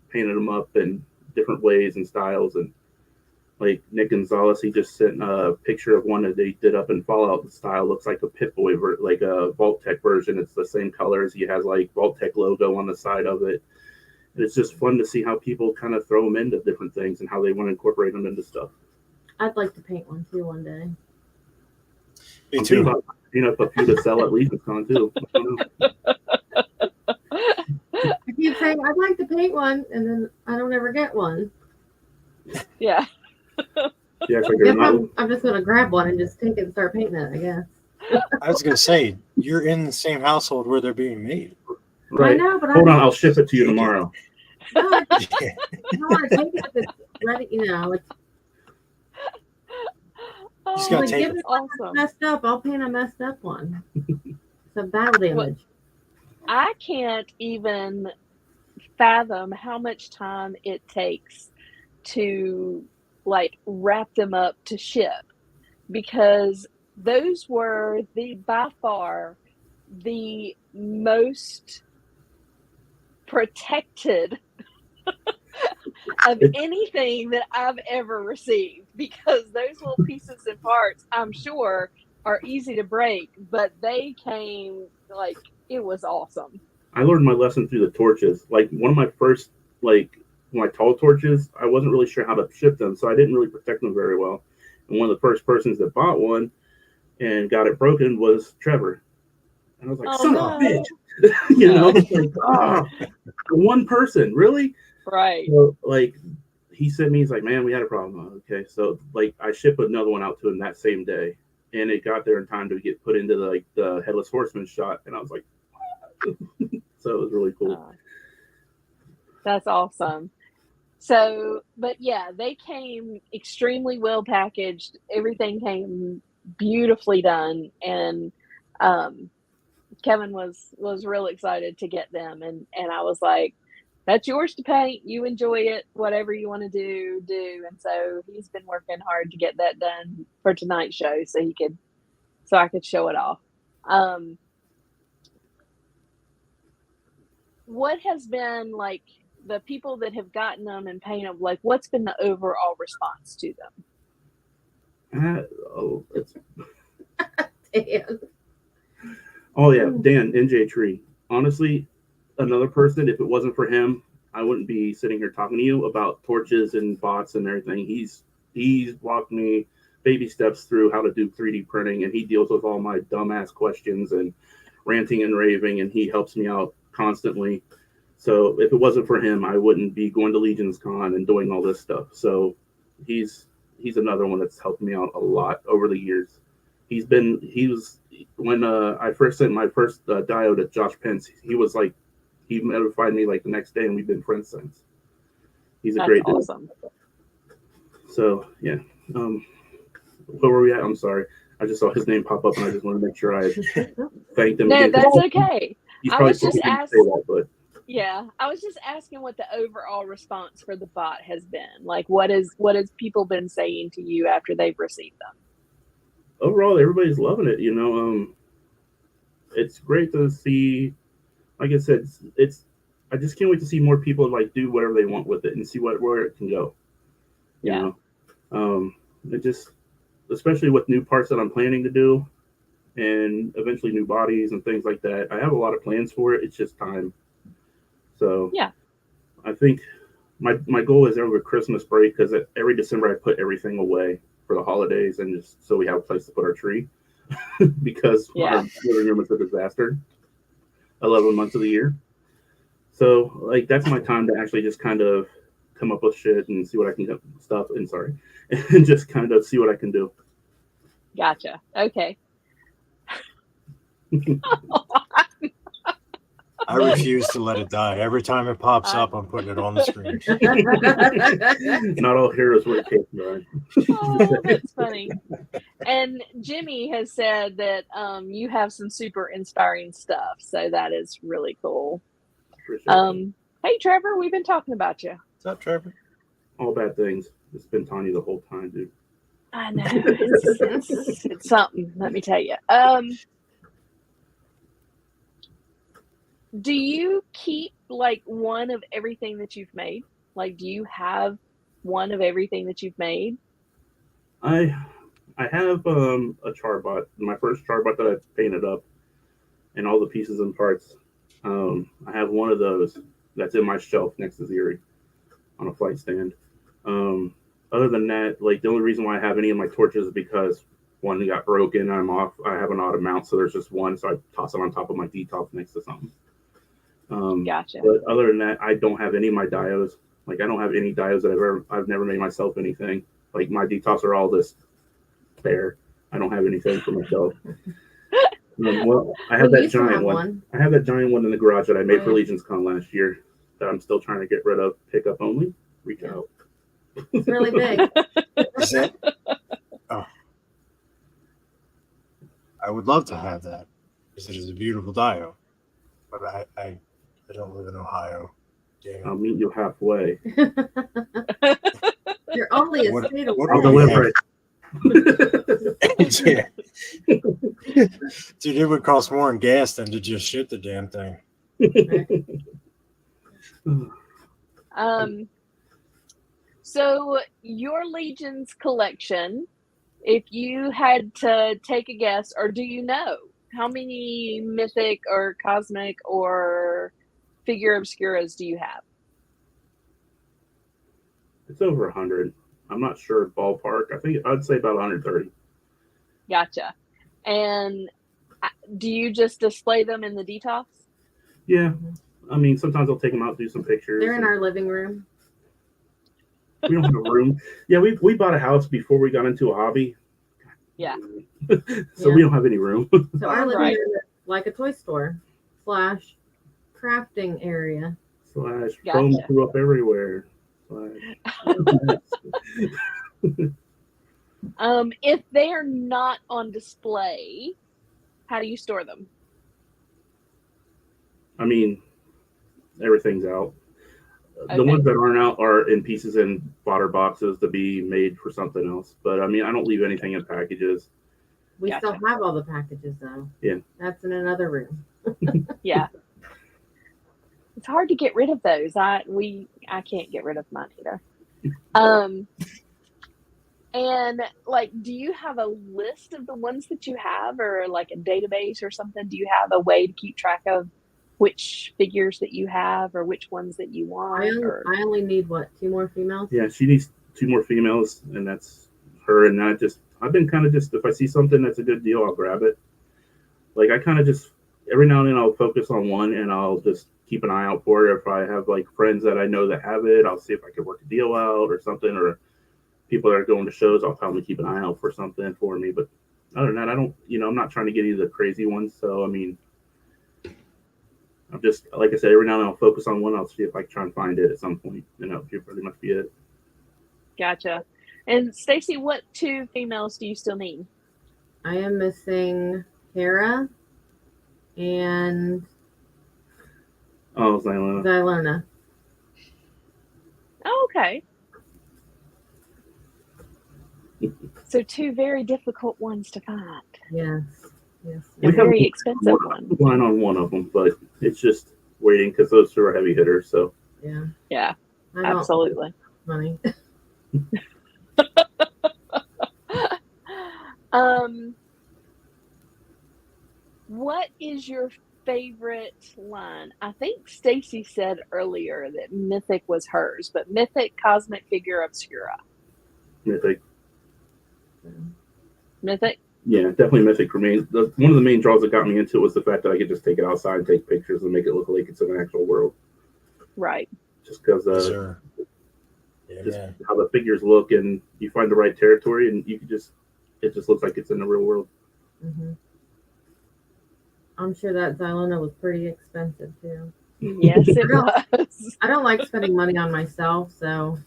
painted them up in different ways and styles, and like Nick Gonzalez, he just sent a picture of one that they did up in Fallout style. Looks like a Pip-Boy, like a Vault-Tec version. It's the same colors. He has like Vault-Tec logo on the side of it. And it's just fun to see how people kind of throw them into different things and how they want to incorporate them into stuff. I'd like to paint one too one day. Me too. A few to sell at LegionsCon too. I keep saying I'd like to paint one, and then I don't ever get one. Yeah. Yeah, I'm just gonna grab one and just take it and start painting it, I guess. I was gonna say, you're in the same household where they're being made. Right. I know, but hold on, I'll ship it to you tomorrow. No, I want to take it if it's ready, you know. Just gotta take it. Awesome. Messed up, I'll paint a messed up one. Some battle damage. I can't even fathom how much time it takes to like wrap them up to ship, because those were by far the most protected of anything that I've ever received, because those little pieces and parts, I'm sure, are easy to break, but they came like, it was awesome. I learned my lesson through the torches. Like one of my first, like my tall torches, I wasn't really sure how to ship them, so I didn't really protect them very well. And one of the first persons that bought one and got it broken was Trevor. And I was like, son of a bitch. You know, like, one person, really? Right. So, like, he sent me, he's like, man, we had a problem. Okay. So, like, I shipped another one out to him that same day. And it got there in time to get put into the Headless Horseman shot. And I was like, so it was really cool. That's awesome. So, but yeah, they came extremely well packaged. Everything came beautifully done. And Kevin was real excited to get them. And I was like, that's yours to paint. You enjoy it. Whatever you want to do. And so he's been working hard to get that done for tonight's show so I could show it off. What has been like the people that have gotten them and painted them, like what's been the overall response to them? Oh yeah, Dan, NJ Tree. Honestly, another person, if it wasn't for him, I wouldn't be sitting here talking to you about torches and bots and everything. He's walked me baby steps through how to do 3D printing, and he deals with all my dumbass questions and ranting and raving, and he helps me out constantly. So if it wasn't for him, I wouldn't be going to LegionsCon and doing all this stuff. So he's another one that's helped me out a lot over the years. When I first sent my first diode to Josh Pence, he notified me like the next day, and we've been friends since. He's a great dude. Awesome. So yeah, where were we at? I'm sorry, I just saw his name pop up, and I just want to make sure I thanked him. No, again. that's okay. I was just asking. Yeah, I was just asking what the overall response for the bot has been. Like, what has people been saying to you after they've received them? Overall, everybody's loving it. You know, it's great to see. Like I said, I just can't wait to see more people like do whatever they want with it and see where it can go. You know, it just, especially with new parts that I'm planning to do, and eventually new bodies and things like that. I have a lot of plans for it. It's just time. So yeah, I think my goal is over Christmas break, because every December I put everything away for the holidays, and just so we have a place to put our tree, because our living room is a disaster 11 months of the year. So like that's my time to actually just kind of come up with shit and see what I can get and just kind of see what I can do. Gotcha. Okay. I refuse to let it die. Every time it pops up, I'm putting it on the screen. Not all heroes wear capes, right? Oh, that's funny. And Jimmy has said that you have some super inspiring stuff, so that is really cool. Hey, Trevor, we've been talking about you. What's up, Trevor? All bad things. It's been Tanya the whole time, dude. I know. It's something, let me tell you. Do you keep like one of everything that you've made? Like, do you have one of everything that you've made? I have a charbot, my first charbot that I painted up, and all the pieces and parts. I have one of those that's in my shelf next to Ziri on a flight stand. Other than that, like the only reason why I have any of my torches is because one got broken. I'm off. I have an auto mount, so there's just one. So I toss it on top of my detop next to something. Gotcha. But other than that, I don't have any of my diodes. Like I don't have any diodes that I've never made myself anything. Like my detops are all just bare. I don't have anything for myself. Well, I have that giant one. I have that giant one in the garage that I made for LegionsCon last year that I'm still trying to get rid of. Pick up only. Reach out. It's really big. Is it? Oh. I would love to have that because it is a beautiful dio. But I don't live in Ohio. Damn. I'll meet you halfway. You're only a state away. I'll deliver it. Yeah. Dude, it would cost more in gas than to just ship the damn thing. So your Legions collection, if you had to take a guess, or do you know how many mythic or cosmic or figure obscuras do you have? It's over 100. I'm not sure ballpark. I think I'd say about 130. Gotcha. And do you just display them in the detox? Yeah. I mean, sometimes I'll take them out, do some pictures. They're in our living room. We don't have a room. Yeah, we bought a house before we got into a hobby. Yeah. So we don't have any room. So our living room is like a toy store / crafting area. / foam flew up everywhere. If they are not on display, how do you store them? I mean, everything's out. Okay. The ones that aren't out are in pieces in fodder boxes to be made for something else. But I mean, I don't leave anything in packages. We still have all the packages though. Yeah. That's in another room. Yeah. It's hard to get rid of those. I can't get rid of mine either. And like, do you have a list of the ones that you have, or like a database or something? Do you have a way to keep track of which figures that you have or which ones that you want? I only need 2 more females? Yeah, she needs 2 more females, and that's her. And I've been kind of just, if I see something that's a good deal, I'll grab it. Like I kind of just, every now and then I'll focus on one and I'll just keep an eye out for it. If I have like friends that I know that have it, I'll see if I can work a deal out or something, or people that are going to shows, I'll tell them to keep an eye out for something for me. But other than that, I don't, I'm not trying to get any of the crazy ones. So, I mean, I'm just, like I said, every now and then I'll focus on one. I'll see if I can try and find it at some point. And that'll pretty much be it. Gotcha. And Stacey, what 2 females do you still need? I am missing Hera and Xylona. Oh, okay. So 2 very difficult ones to find. Yes. And very expensive ones. Line on one of them, but it's just waiting because those 2 are heavy hitters. So yeah, absolutely. Money. What is your favorite line? I think Stacey said earlier that Mythic was hers, but Mythic, Cosmic, Figure, Obscura. Mythic. Mythic? Yeah, definitely Mythic for me. One of the main draws that got me into it was the fact that I could just take it outside and take pictures and make it look like it's in an actual world. Right. Just because how the figures look, and you find the right territory, and it just looks like it's in the real world. Mm-hmm. I'm sure that Xylona was pretty expensive too. Yes, it was. I don't like spending money on myself, so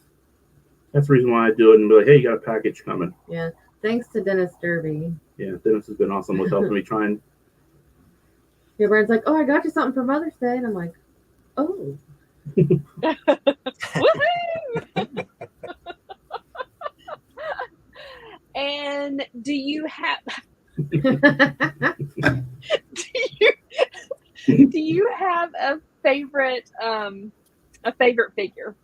that's the reason why I do it and be like, hey, you got a package coming. Yeah. Thanks to Dennis Derby. Yeah, Dennis has been awesome with helping me try and. Yeah, Brian's like, oh, I got you something for Mother's Day. And I'm like, oh. Woohoo! And do you have do you have a favorite figure?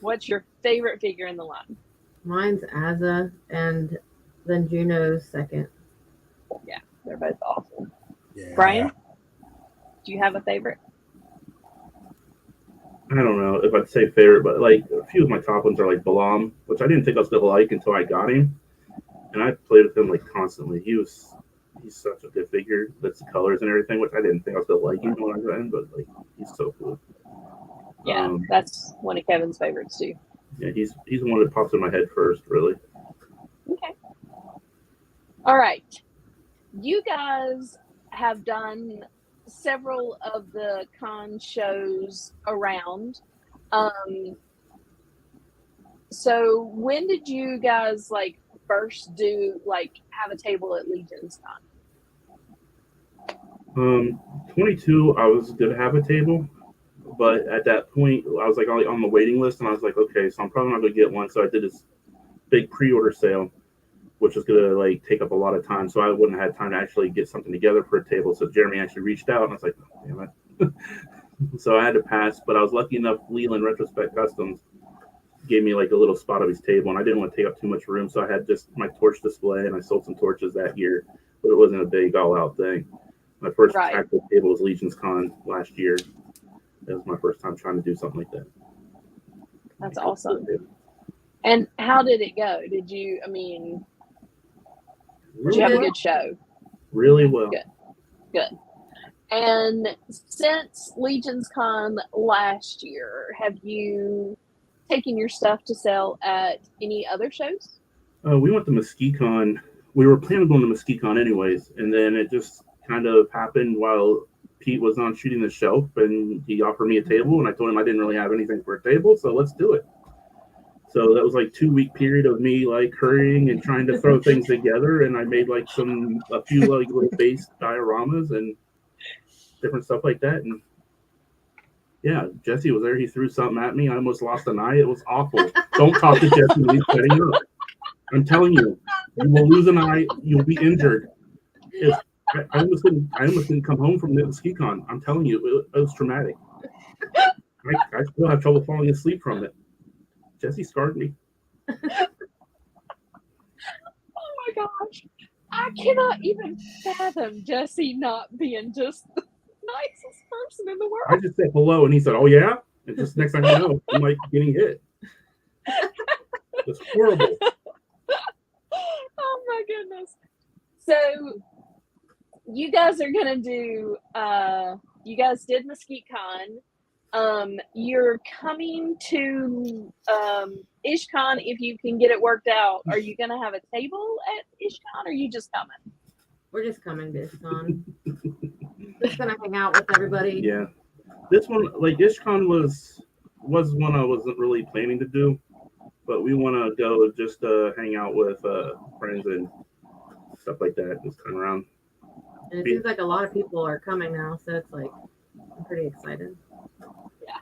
What's your favorite figure in the line? Mine's Azza, and then Juno's second. Yeah, they're both awesome. Yeah. Brian, do you have a favorite? I don't know if I'd say favorite, but like a few of my top ones are like Balam, which I didn't think I was gonna like until I got him, and I played with him like constantly. He's such a good figure. That's the colors and everything, which I didn't think I was gonna like him when I got him, but like he's so cool. Yeah, that's one of Kevin's favorites too. Yeah, he's the one that pops in my head first, really. Okay. All right. You guys have done several of the con shows around. So when did you guys first have a table at LegionsCon? 22, I was gonna have a table. But at that point, I was like on the waiting list, and I was like, okay, so I'm probably not going to get one. So I did this big pre-order sale, which was going to like take up a lot of time. So I wouldn't have had time to actually get something together for a table. So Jeremy actually reached out, and I was like, oh, damn it. So I had to pass, but I was lucky enough. Leland Retrospect Customs gave me like a little spot of his table, and I didn't want to take up too much room. So I had just my torch display, and I sold some torches that year, but it wasn't a big all out thing. My first actual table was LegionsCon last year. That was my first time trying to do something like that. That's awesome. And how did it go? Did you have a good show? Really well. Good. And since LegionsCon last year, have you taken your stuff to sell at any other shows? We went to MesquiteCon. We were planning on going to MesquiteCon anyways, and then it just kind of happened while Pete was on shooting the shelf, and he offered me a table, and I told him I didn't really have anything for a table, so let's do it. So that was like 2-week period of me like hurrying and trying to throw things together, and I made like a few like little base dioramas and different stuff like that. And yeah, Jesse was there. He threw something at me. I almost lost an eye. It was awful. Don't talk to Jesse when he's setting up. I'm telling you, you will lose an eye. You'll be injured. I almost didn't come home from the SkiCon. I'm telling you, it was traumatic. I still have trouble falling asleep from it. Jesse scarred me. Oh my gosh. I cannot even fathom Jesse not being just the nicest person in the world. I just said hello, and he said, "Oh yeah," and just next thing I know, I'm like getting hit. It's horrible. Oh my goodness. So you guys are gonna do you guys did MesquiteCon. You're coming to IshCon if you can get it worked out. Are you gonna have a table at IshCon, or are you just coming? We're just coming to IshCon. Just gonna hang out with everybody. Yeah, this one, like IshCon was one I wasn't really planning to do, but we want to go just to hang out with friends and stuff like that. Just come around. And it seems like a lot of people are coming now, so it's like I'm pretty excited. Yeah.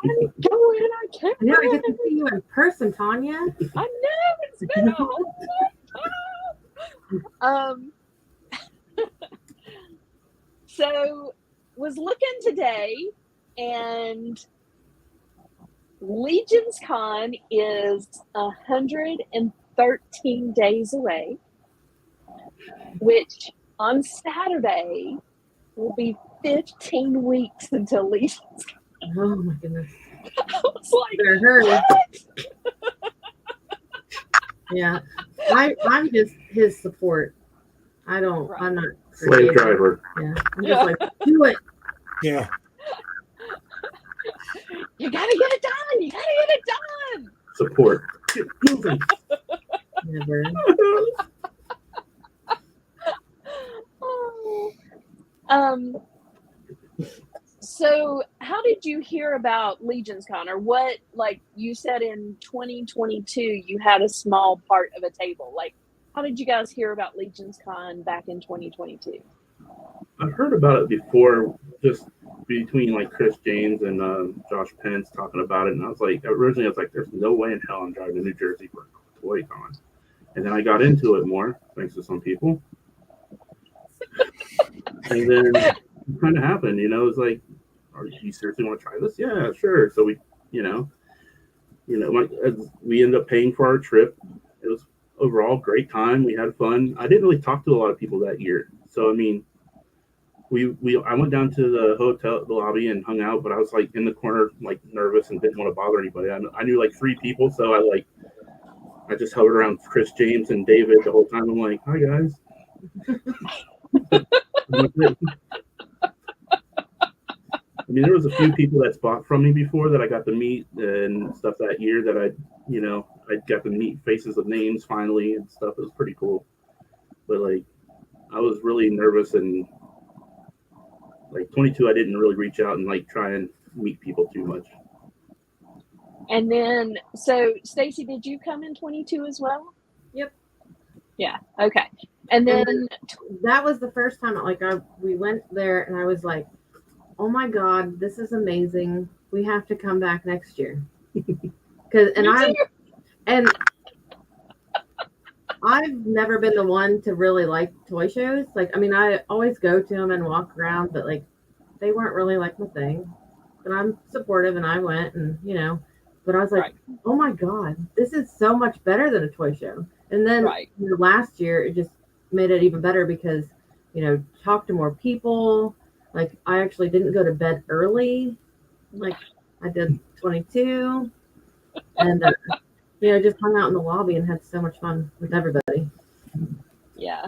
I'm going. I can't. I know I get to see you in person, Tanya. I know it's been a whole time. So was looking today, and LegionsCon is 113 days away, which on Saturday will be 15 weeks until LegionsCon. Oh my goodness. I was like, what? Yeah. I'm just his support. I'm not slave driver. Yeah. I'm just like, do it. Yeah. You gotta get it done. You gotta get it done. Support. Get moving. Never. So how did you hear about LegionsCon, or what? Like you said in 2022, you had a small part of a table. Like, how did you guys hear about LegionsCon back in 2022? I've heard about it before, just between like Chris James and Josh Pence talking about it, and originally I was like, "There's no way in hell I'm driving to New Jersey for ToyCon," and then I got into it more thanks to some people, and then it kind of happened. It's like, "Are you seriously want to try this?" Yeah, sure. So we ended up paying for our trip. It was overall great time. We had fun. I didn't really talk to a lot of people that year, so I mean. I went down to the hotel, the lobby, and hung out, but I was like in the corner, like nervous and didn't want to bother anybody. I knew like 3 people, so I just hovered around Chris James and David the whole time. I'm like, "Hi guys." I mean, there was a few people that's bought from me before that I got to meet and stuff that year that I got to meet faces of names finally and stuff. It was pretty cool, but like I was really nervous and. Like 22, I didn't really reach out and like try and meet people too much. And then, so Stacey, did you come in 22 as well? Yep. Yeah. Okay. And then that was the first time. Like we went there, and I was like, "Oh my God, this is amazing! We have to come back next year." I've never been the one to really like toy shows. Like, I mean, I always go to them and walk around, but like, they weren't really like my thing. But I'm supportive, and I went, and but I was like, oh my god, this is so much better than a toy show. And then last year, it just made it even better because talk to more people. Like, I actually didn't go to bed early, like I did 22, and just hung out in the lobby and had so much fun with everybody. Yeah.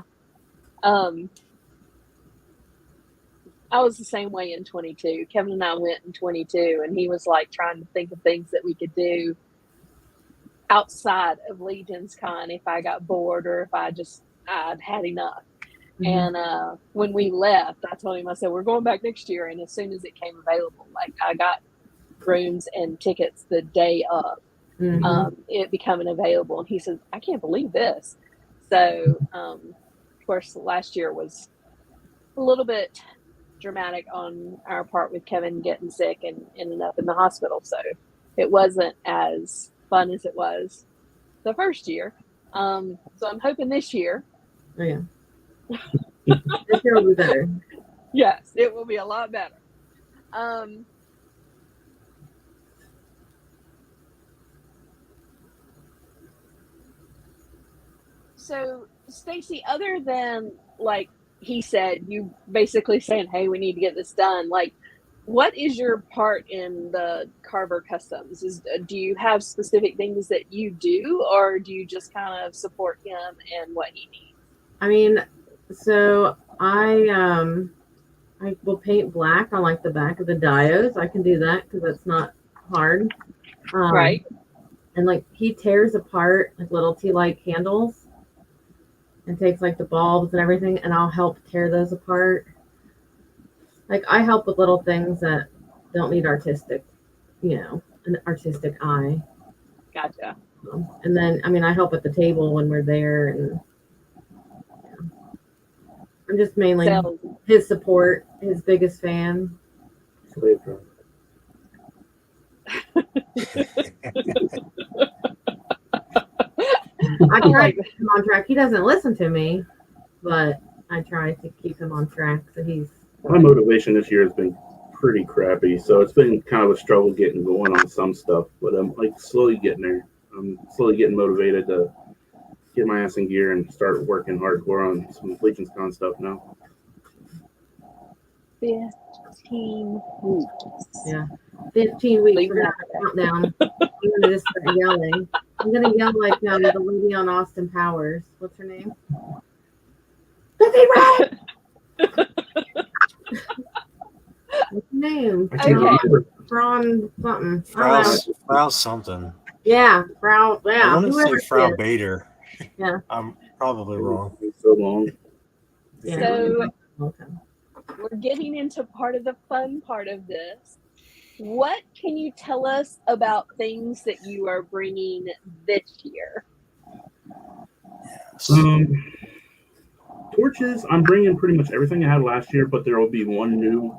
I was the same way in 22. Kevin and I went in 22, and he was like trying to think of things that we could do outside of LegionsCon if I got bored or if I'd had enough. Mm-hmm. And when we left, I told him, I said, we're going back next year. And as soon as it came available, like I got rooms and tickets the day of it becoming available. And he said, I can't believe this. So, of course, last year was a little bit dramatic on our part with Kevin getting sick and ending up in the hospital. So it wasn't as fun as it was the first year. So I'm hoping this year. Oh, yeah. This year will be better. Yes, it will be a lot better. So, Stacey, other than like he said, you basically saying, hey, we need to get this done. Like, what is your part in the Karvar Kustoms? Do you have specific things that you do, or do you just kind of support him and what he needs? I mean, so I will paint black on like the back of the diodes. I can do that because it's not hard. Right. And like he tears apart like little tea light candles and takes like the bulbs and everything, and I'll help tear those apart. Like, I help with little things that don't need an artistic eye. Gotcha. And then, I mean, I help at the table when we're there, and I'm just mainly his support, his biggest fan. I try to keep him on track. He doesn't listen to me, but I try to keep him on track. So my motivation this year has been pretty crappy, so it's been kind of a struggle getting going on some stuff. But I'm like slowly getting there. I'm slowly getting motivated to get my ass in gear and start working hardcore on some LegionsCon stuff now. 15 weeks. Yeah, 15 weeks from that countdown. I'm gonna just start yelling. I'm gonna yell like the lady on Austin Powers. What's her name? Lizzie Red. What's her name? Okay. Frau something. Frau something. Yeah, Frau. Yeah. I want to say Frau Bader. Yeah. I'm probably wrong. It's so long. Yeah. So we're getting into part of the fun part of this. What can you tell us about things that you are bringing this year? Torches, I'm bringing pretty much everything I had last year, but there will be one new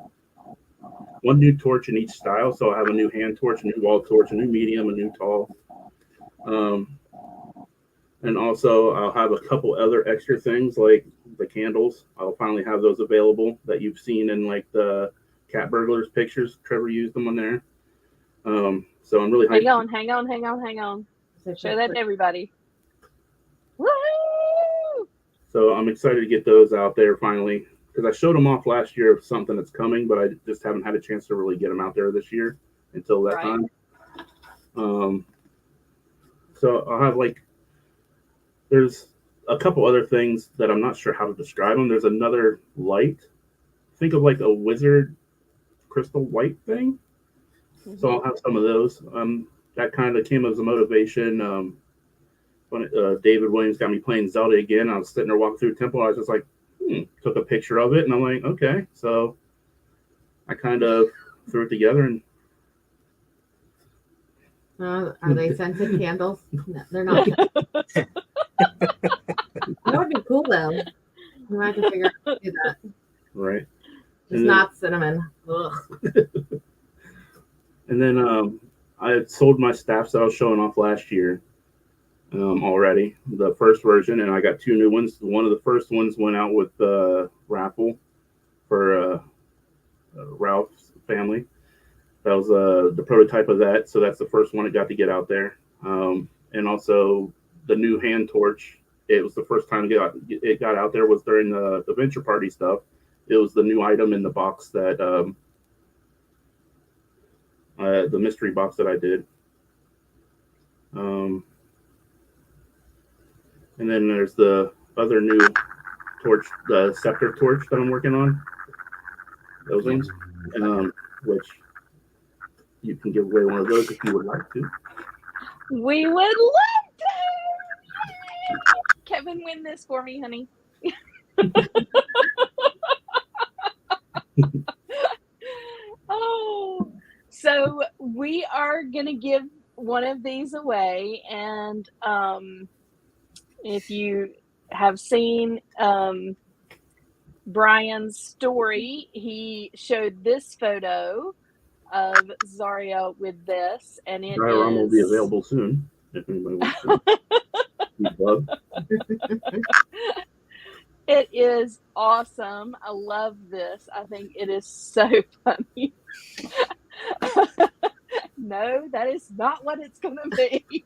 torch in each style. So I'll have a new hand torch, a new wall torch, a new medium, a new tall. And also I'll have a couple other extra things like the candles. I'll finally have those available that you've seen in like the cat burglars pictures. Trevor used them on there. So I'm really hang on. Show that to everybody. Woo! So I'm excited to get those out there finally, because I showed them off last year of something that's coming, but I just haven't had a chance to really get them out there this year until that time. So I'll have there's a couple other things that I'm not sure how to describe them. There's another light. Think of like a wizard crystal light thing. Mm-hmm. So I'll have some of those. That kind of came as a motivation. When David Williams got me playing Zelda again, I was sitting there walking through the temple. I was just like, took a picture of it, and I'm like, okay. So I kind of threw it together. And are they scented candles? No, they're not. That would be cool, though. We might have to figure out how to do that. Right. Just not cinnamon. Ugh. And then I had sold my staffs that I was showing off last year. already, the first version, and I got 2 new ones. One of the first ones went out with the raffle for Ralph's family. That was the prototype of that, so that's the first one it got to get out there. And also the new hand torch. It was the first time it got out there was during the Venture Party stuff. It was the new item in the box that the mystery box that I did. And then there's the other new torch, the scepter torch that I'm working on. Those ones, which you can give away one of those if you would like to. We would love to. Kevin, win this for me, honey. Oh, so we are gonna give one of these away, and if you have seen Bryan's story, he showed this photo of Zaria with this, and it Diorama will be is available soon if anybody wants to. It is awesome. I love this. I think it is so funny. No, that is not what it's going to be.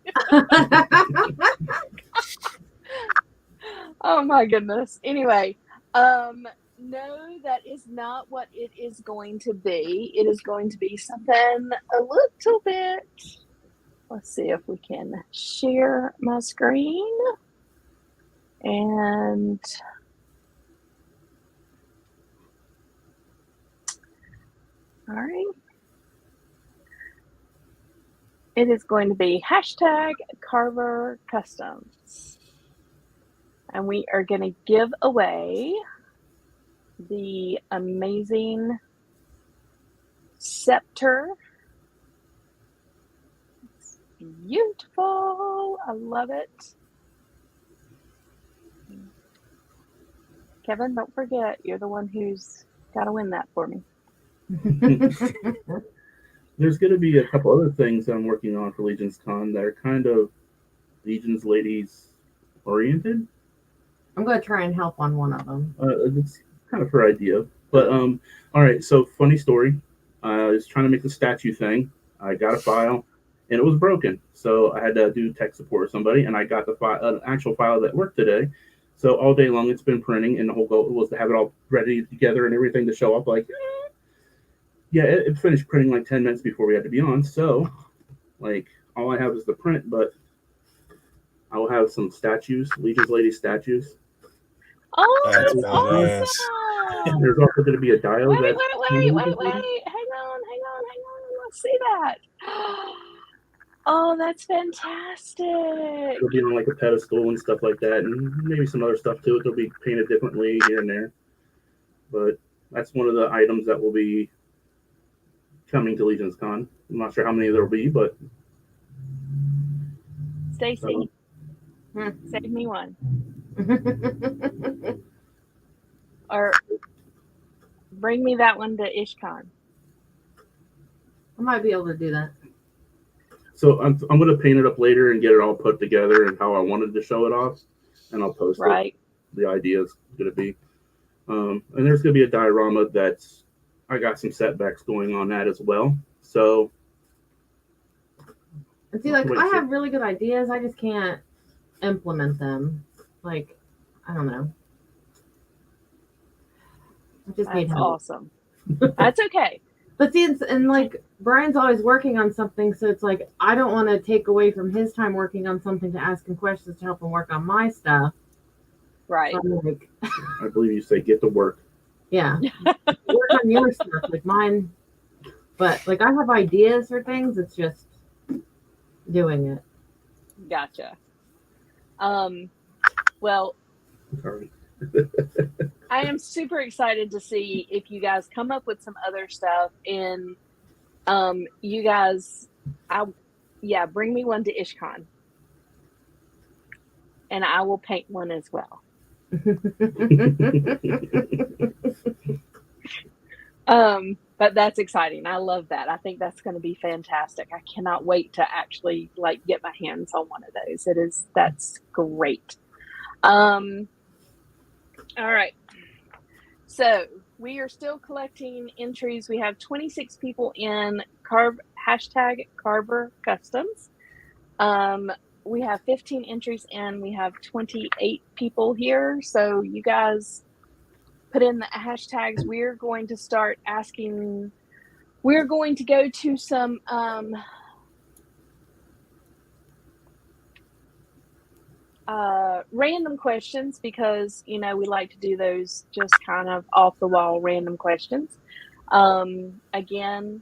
Oh my goodness. Anyway, no, that is not what it is going to be. It is going to be something a little bit. Let's see if we can share my screen. And all right. It is going to be hashtag Karvar Kustoms. And we are going to give away the amazing scepter. It's beautiful. I love it. Kevin, don't forget, you're the one who's got to win that for me. There's going to be a couple other things I'm working on for LegionsCon that are kind of Legions ladies oriented. I'm going to try and help on one of them. It's kind of her idea. But, all right, so funny story. I was trying to make the statue thing. I got a file, and it was broken. So I had to do tech support with somebody, and I got the an actual file that worked today. So all day long it's been printing, and the whole goal was to have it all ready together and everything to show up like, yeah, it finished printing like 10 minutes before we had to be on. So, like, all I have is the print, but I will have some statues, Legion's Lady statues. Oh, That's that's badass. awesome. There's also going to be a dial. Wait. Hang on. Let's see that. Oh, that's fantastic. It'll be on like a pedestal and stuff like that, and maybe some other stuff too. It'll be painted differently here and there. But that's one of the items that will be coming to LegionsCon. I'm not sure how many there will be, but Stacy, save me one. Or bring me that one to IshCon. I might be able to do that. so I'm going to paint it up later and get it all put together and how I wanted to show it off, and I'll post it. The idea is going to be, and there's going to be a diorama that's I got some setbacks going on that as well. So, and see, like, I have really good ideas. I just can't implement them. Like, I don't know. I just need help. Awesome. That's okay. But see, and like, Bryan's always working on something, so it's like, I don't want to take away from his time working on something to ask him questions to help him work on my stuff. Right. So I'm like, I believe you say get to work. Yeah. Work on your stuff, like mine. But, like, I have ideas for things. It's just doing it. Gotcha. Well, Sorry. I am super excited to see if you guys come up with some other stuff, and you guys, bring me one to IshCon, and I will paint one as well. But that's exciting. I love that. I think that's going to be fantastic. I cannot wait to actually like get my hands on one of those. That's great. All right. So we are still collecting entries. We have 26 people in hashtag Karvar Kustoms. We have 15 entries in. We have 28 people here. So you guys put in the hashtags. We're going to start asking. We're going to go to some random questions because, you know, we like to do those just kind of off the wall random questions. Again,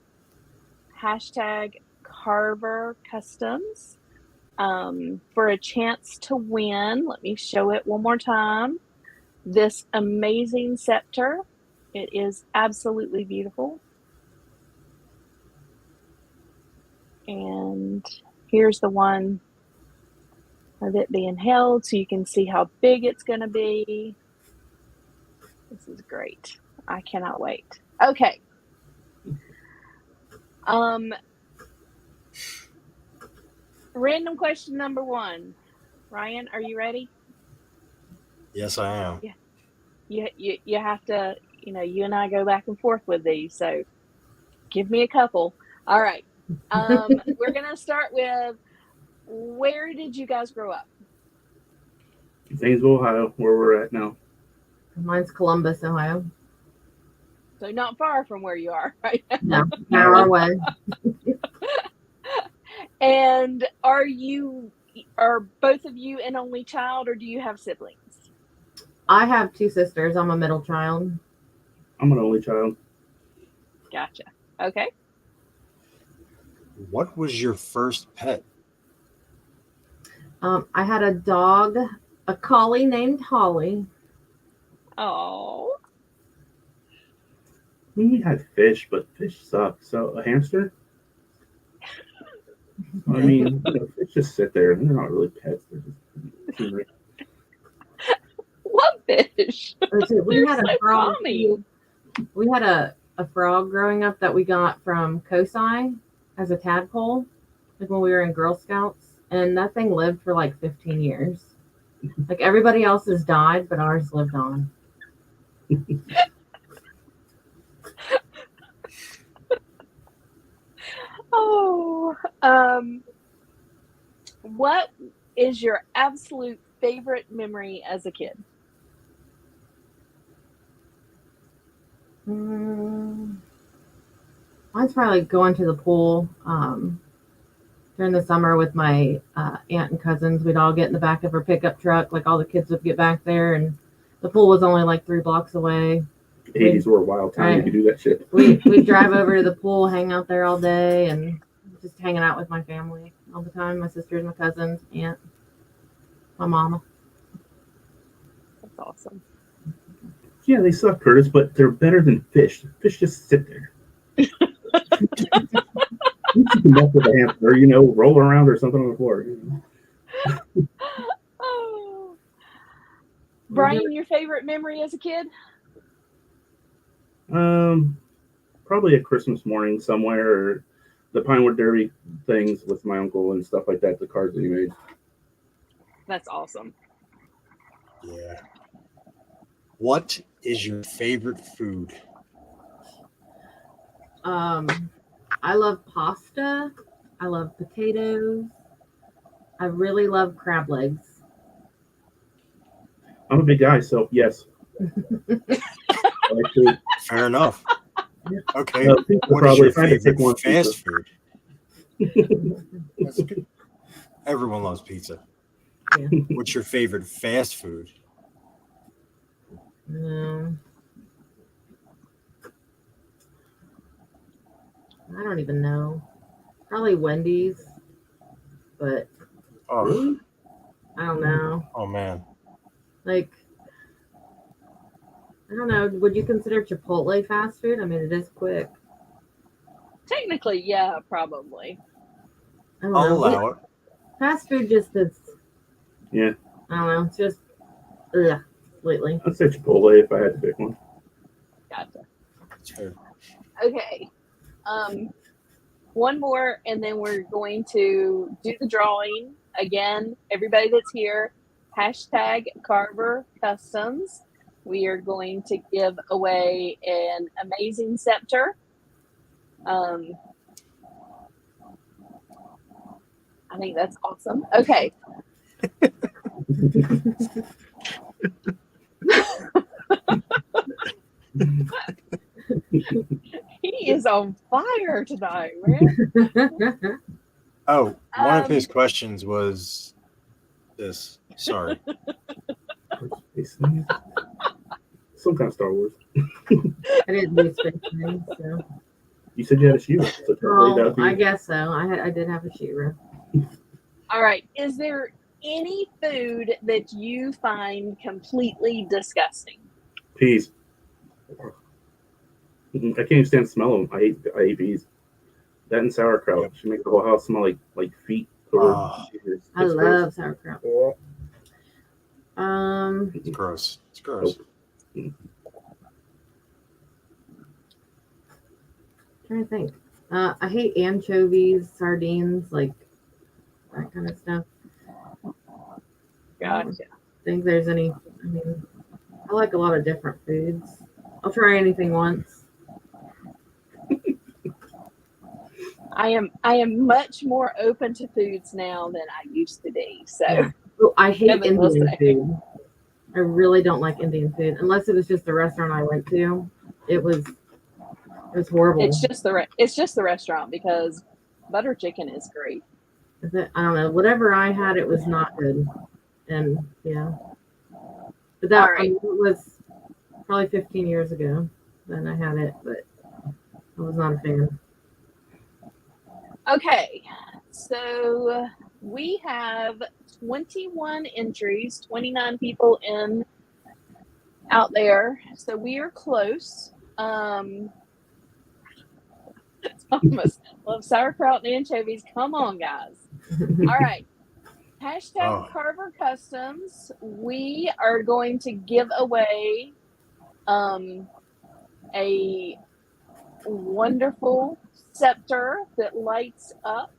hashtag Karvar Kustoms for a chance to win. Let me show it one more time. This amazing scepter. It is absolutely beautiful. And here's the one of it being held so you can see how big it's going to be. This is great. I cannot wait. Okay. Random question number 1. Ryan, are you ready? Yes, I am. Yeah. You have to, you know, you and I go back and forth with these, so give me a couple. All right. We're going to start with, where did you guys grow up? Zanesville, Ohio, where we're at now. Mine's Columbus, Ohio. So not far from where you are, right? No, an hour away. And are both of you an only child, or do you have siblings? I have 2 sisters. I'm a middle child. I'm an only child. Gotcha. Okay. What was your first pet? I had a dog, a collie named Holly. Oh. We had fish, but fish suck. So a hamster? I mean, fish just sit there. They're not really pets. They're just scenery. What fish? We had a frog. Funny. We had a frog growing up that we got from Kosai as a tadpole, like when we were in Girl Scouts, and that thing lived for like 15 years. Like everybody else's died, but ours lived on. Oh, what is your absolute favorite memory as a kid? Mine's probably going to the pool during the summer with my aunt and cousins. We'd all get in the back of her pickup truck, like all the kids would get back there, and the pool was only like 3 blocks away. The 80s were a wild time. Right. You could do that shit. We'd drive over to the pool, hang out there all day, and just hanging out with my family all the time. My sisters, my cousins, aunt, my mama. That's awesome. Yeah, they suck, Curtis, but they're better than fish. Fish just sit there. You can mess with a hamster, you know, roll around or something on the floor. You know? Oh. Brian, your favorite memory as a kid? Probably a Christmas morning somewhere, or the Pinewood Derby things with my uncle and stuff like that. The cards that he made. That's awesome. Yeah. What is your favorite food? I love pasta. I love potatoes. I really love crab legs. I'm a big guy, so yes. Fair enough. Okay. What is your favorite fast food? That's good. Everyone loves pizza. Yeah. What's your favorite fast food? I don't even know. Probably Wendy's, but Oh, I don't know. oh man. Like, I don't know. Would you consider Chipotle fast food? I mean, it is quick. Technically, yeah, probably. I don't I'll know. allow it. Fast food just is. Yeah. I don't know. It's just lately. I'd say Chipotle if I had to pick one. Gotcha. That's fair. Okay. One more, and then we're going to do the drawing again. Everybody that's here, hashtag Karvar Kustoms. We are going to give away an amazing scepter. I think that's awesome. Okay. He is on fire tonight, man. Oh, one of his questions was this. Sorry. Some kind of Star Wars. I didn't do space things, so. You said you had a Shiva. So Oh, I guess so. I did have a Shiva. All right. Is there any food that you find completely disgusting? Peas. I can't even stand the smell of them. I hate peas. That and sauerkraut. Yep. Should make the whole house smell like feet. I love sauerkraut. It's gross. It's gross. Trying to think. I hate anchovies, sardines, like that kind of stuff. Gotcha. I think there's any. I mean, I like a lot of different foods. I'll try anything once. I am much more open to foods now than I used to be. So Oh, I hate Kevin will Indian say. food. I really don't like Indian food unless it was just the restaurant I went to. It was horrible. It's just the restaurant, because butter chicken is great. I don't know. Whatever I had, it was not good. And yeah, but that All right. it was probably 15 years ago. Then I had it, but I was not a fan. Okay, so we have 21 entries, 29 people out there. So we are close. Thomas, love sauerkraut and anchovies. Come on, guys. All right. Hashtag Karvar Kustoms. We are going to give away a wonderful scepter that lights up.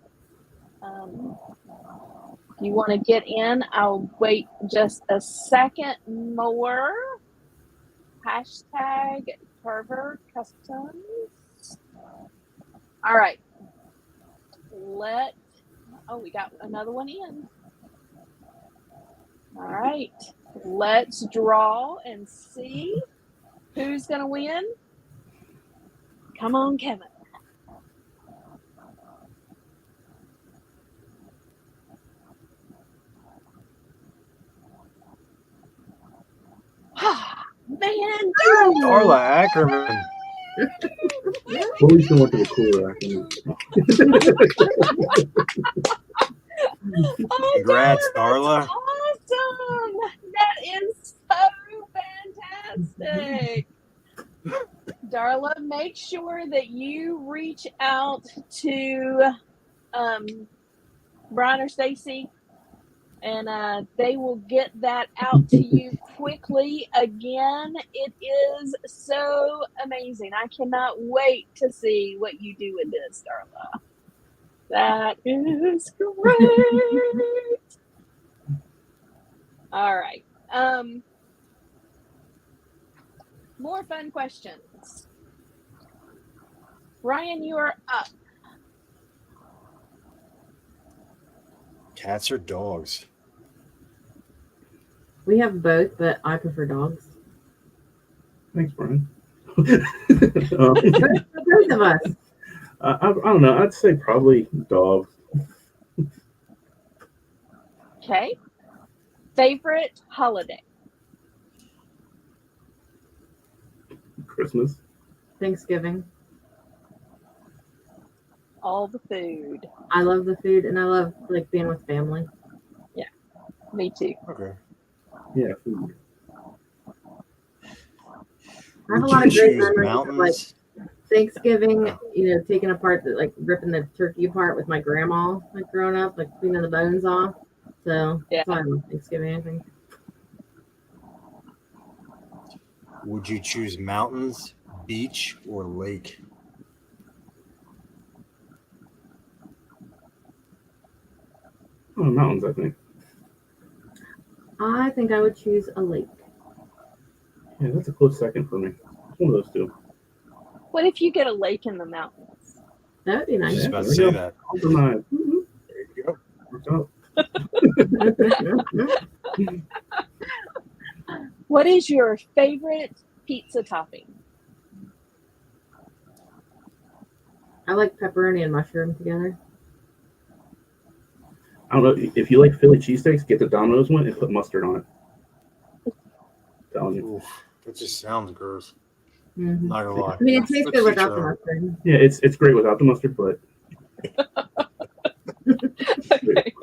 If you want to get in, I'll wait just a second more. Hashtag Karvar Kustoms. All right. We got another one in. All right. Let's draw and see who's going to win. Come on, Kevin. Man, Darla Ackerman. Well, we can look at the cooler. Congrats, Darla. Awesome. That is so fantastic. Darla, make sure that you reach out to Bryan or Stacey, and they will get that out to you quickly. Again, it is so amazing. I cannot wait to see what you do with this, Darla. That is great. All right. More fun questions. Ryan, you are up. Cats or dogs? We have both, but I prefer dogs. Thanks, Brian. Both of us. I don't know. I'd say probably dogs. Okay. Favorite holiday? Christmas. Thanksgiving. All the food. I love the food, and I love like being with family. Yeah, me too. Okay. Yeah, food. I have a Would lot you of great choose memories of, like mountains? Thanksgiving, taking apart like ripping the turkey apart with my grandma, like growing up, like cleaning the bones off. So Yeah. that's why I love Thanksgiving, I think. Would you choose mountains, beach, or lake? Oh, mountains, I think. I think I would choose a lake. Yeah, that's a close second for me. One of those two. What if you get a lake in the mountains? That would be I was nice. just about to There say you go. that. Compromise. There you go. Worked out. What is your favorite pizza topping? I like pepperoni and mushroom together. I don't know if you like Philly cheesesteaks. Get the Domino's one and put mustard on it. I'm telling you. Oof, that just sounds gross. Mm-hmm. Not gonna lie. I mean, it tastes Let's good without each the our own. mustard. Yeah, it's great without the mustard, but Okay.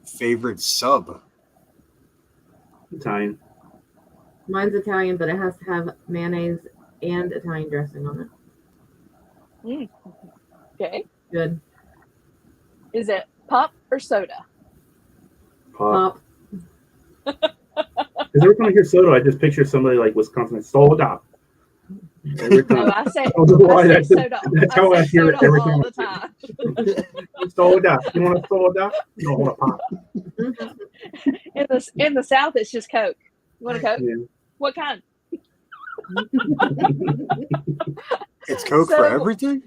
Favorite sub? Italian. Mine's Italian, but it has to have mayonnaise and Italian dressing on it. Okay. Good. Is it pop or soda? Pop. Pop. Because every time I hear soda, I just picture somebody like Wisconsin soda. Every No, time. I say, I don't know why. I say soda. That's how I say hear it soda every all time. the time. Soda. You want a soda? You don't want a pop. In the South, it's just Coke. You want a Coke? Yeah. What kind? It's Coke So- for everything?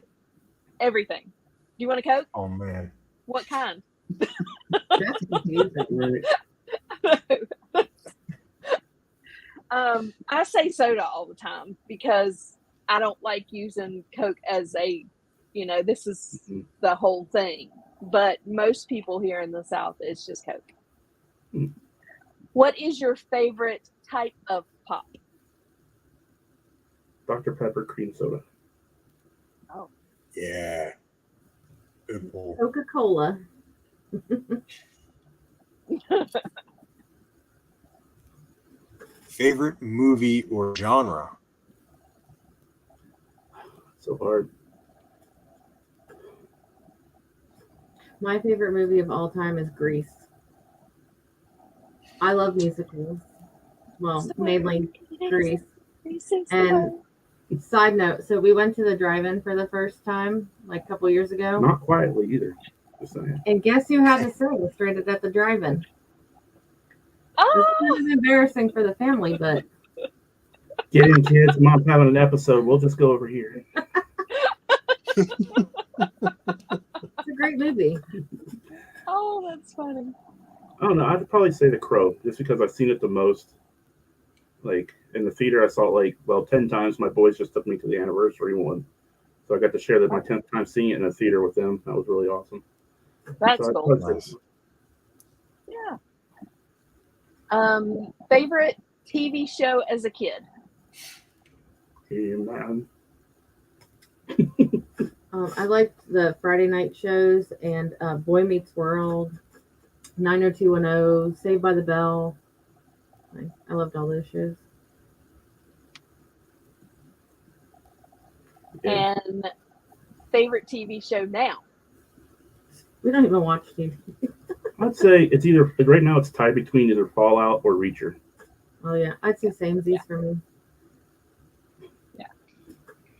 Everything. Do you want a Coke? Oh man. What kind? That's confusing. Right. I say soda all the time because I don't like using Coke as a, this is Mhm. the whole thing. But most people here in the South, it's just Coke. Mhm. What is your favorite type of pop? Dr. Pepper cream soda. Yeah. Good pull. Coca-Cola. Favorite movie or genre? So hard. My favorite movie of all time is Grease. I love musicals. Well, mainly Grease. And side note, so we went to the drive-in for the first time like a couple years ago. Not quietly either. Just saying. And guess who had to sing straight at the drive-in? It's kind of embarrassing for the family, but Get in, kids. Mom's having an episode. We'll just go over here. it's a great movie. Oh, that's funny. I don't know. I'd probably say The Crow, just because I've seen it the most. Like in the theater, I saw it 10 times. My boys just took me to the anniversary one, so I got to share my 10th time seeing it in a theater with them. That was really awesome. That's So I'd cool. probably say- Yeah. Favorite TV show as a kid? Hey, man. I liked the Friday night shows and Boy Meets World, 90210, Saved by the Bell. I loved all those shows. Yeah. And favorite TV show now? We don't even watch TV. I'd say it's either right now. It's tied between either Fallout or Reacher. Oh yeah, I'd say samesies for me. Yeah.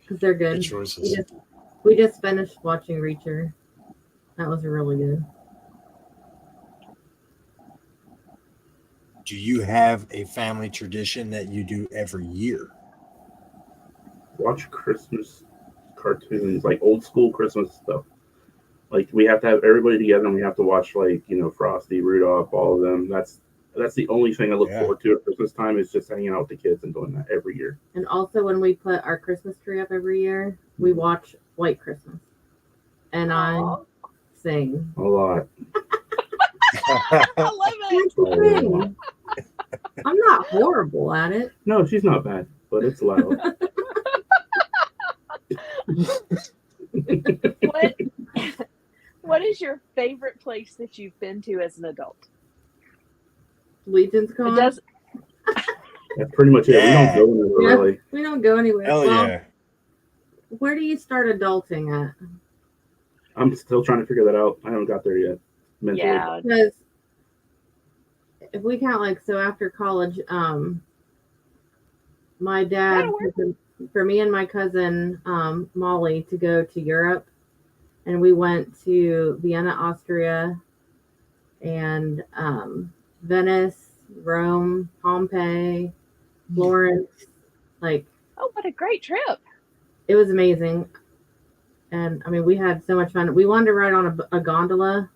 Because they're Good good. choices. We just finished watching Reacher. That was really good. Do you have a family tradition that you do every year? Watch Christmas cartoons, like old school Christmas stuff. Like we have to have everybody together, and we have to watch Frosty, Rudolph, all of them. That's the only thing I look Yeah. forward to at Christmas time is just hanging out with the kids and doing that every year. And also, when we put our Christmas tree up every year, we watch White Christmas. And I Aw, sing. A lot. I love it. That's the thing. I'm not horrible at it. No, she's not bad, but it's loud. What is your favorite place that you've been to as an adult? LegionsCon. It does. That's pretty much it. Yeah. We don't go anywhere Yeah. really. We don't go anywhere. Hell Well, yeah. where do you start adulting at? I'm still trying to figure that out. I haven't got there yet. Mentally. Yeah. Because if we count so after college, my dad That'll work. for me and my cousin Molly to go to Europe, and we went to Vienna, Austria, and Venice, Rome, Pompeii, Florence. Like, Oh, what a great trip. it was amazing. And I mean, we had so much fun. We wanted to ride on a gondola,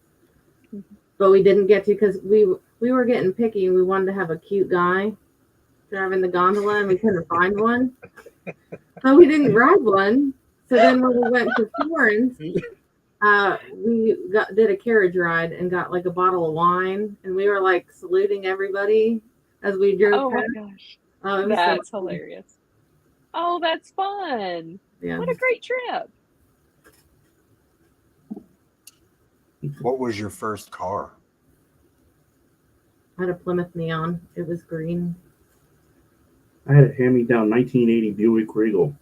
but we didn't get to because we were getting picky. We wanted to have a cute guy driving the gondola, and we couldn't find one. So we didn't ride one. So then when we went to Florence, we did a carriage ride and got like a bottle of wine, and we were like saluting everybody as we drove. Oh past. my gosh. It was That's so hilarious. Oh, that's fun. Yeah. What a great trip. What was your first car? I had a Plymouth Neon. It was green. I had a hand-me-down 1980 Buick Regal,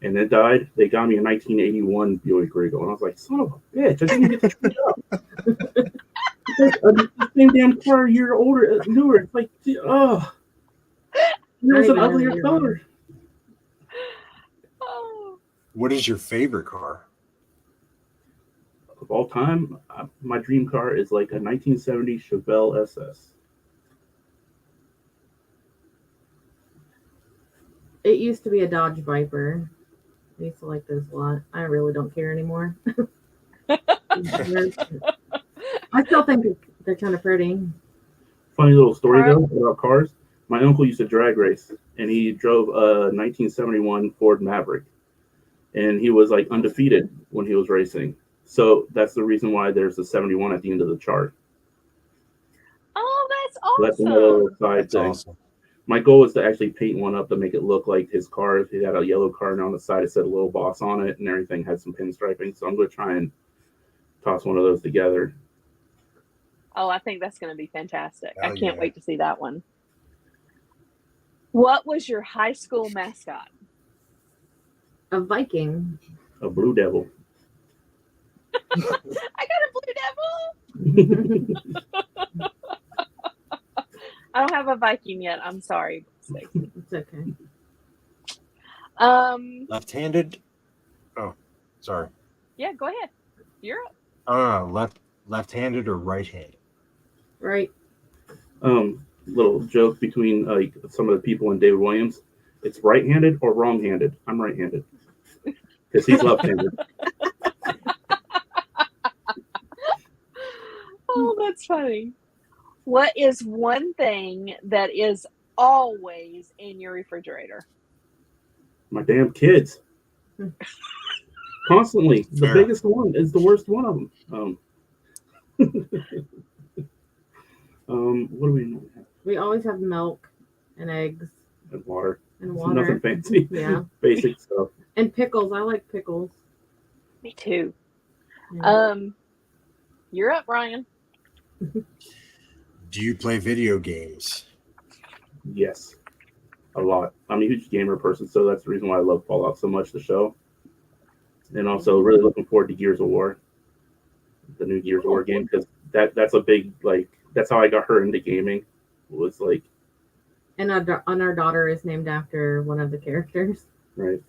and it died. They got me a 1981 Buick Regal, and I was like, son of a bitch, I didn't get to trade up. The same damn car, a year older, newer. It's like, oh, it was an uglier color. Oh. What is your favorite car? Of all time, my dream car is like a 1970 Chevelle SS. It used to be a Dodge Viper. I used to like those a lot. I really don't care anymore. I still think they're kind of pretty. Funny little story though about cars. My uncle used to drag race, and he drove a 1971 Ford Maverick, and he was like undefeated when he was racing. So that's the reason why there's a 71 at the end of the chart. Oh, that's awesome. That's another side thing. Awesome. My goal was to actually paint one up to make it look like his car. He had a yellow car, and on the side it said "Little Boss" on it, and everything had some pinstriping. So I'm going to try and toss one of those together. Oh, I think that's going to be fantastic. Oh, I can't yeah. wait to see that one. What was your high school mascot? A Viking. A Blue Devil. I got a blue devil. I don't have a Viking yet. I'm sorry, Stacey. It's okay. Left-handed? Oh, sorry. Yeah, go ahead. You're up. Oh, left-handed or right-handed? Right. Little joke between like some of the people and David Williams. It's right-handed or wrong-handed. I'm right-handed because he's left-handed. Oh, that's funny. What is one thing that is always in your refrigerator? My damn kids. Constantly. The Fair. biggest one is the worst one of them. What do we not have? We always have milk and eggs And water. and water. Nothing fancy. Yeah. Basic stuff. And pickles. I like pickles. Me too. Yeah. You're up, Ryan. Do you play video games? Yes. A lot. I'm a huge gamer person, so that's the reason why I love Fallout so much, the show. And also really looking forward to Gears of War. The new Gears of War game, because that's a big, like, that's how I got her into gaming. Was like, And our daughter is named after one of the characters. right.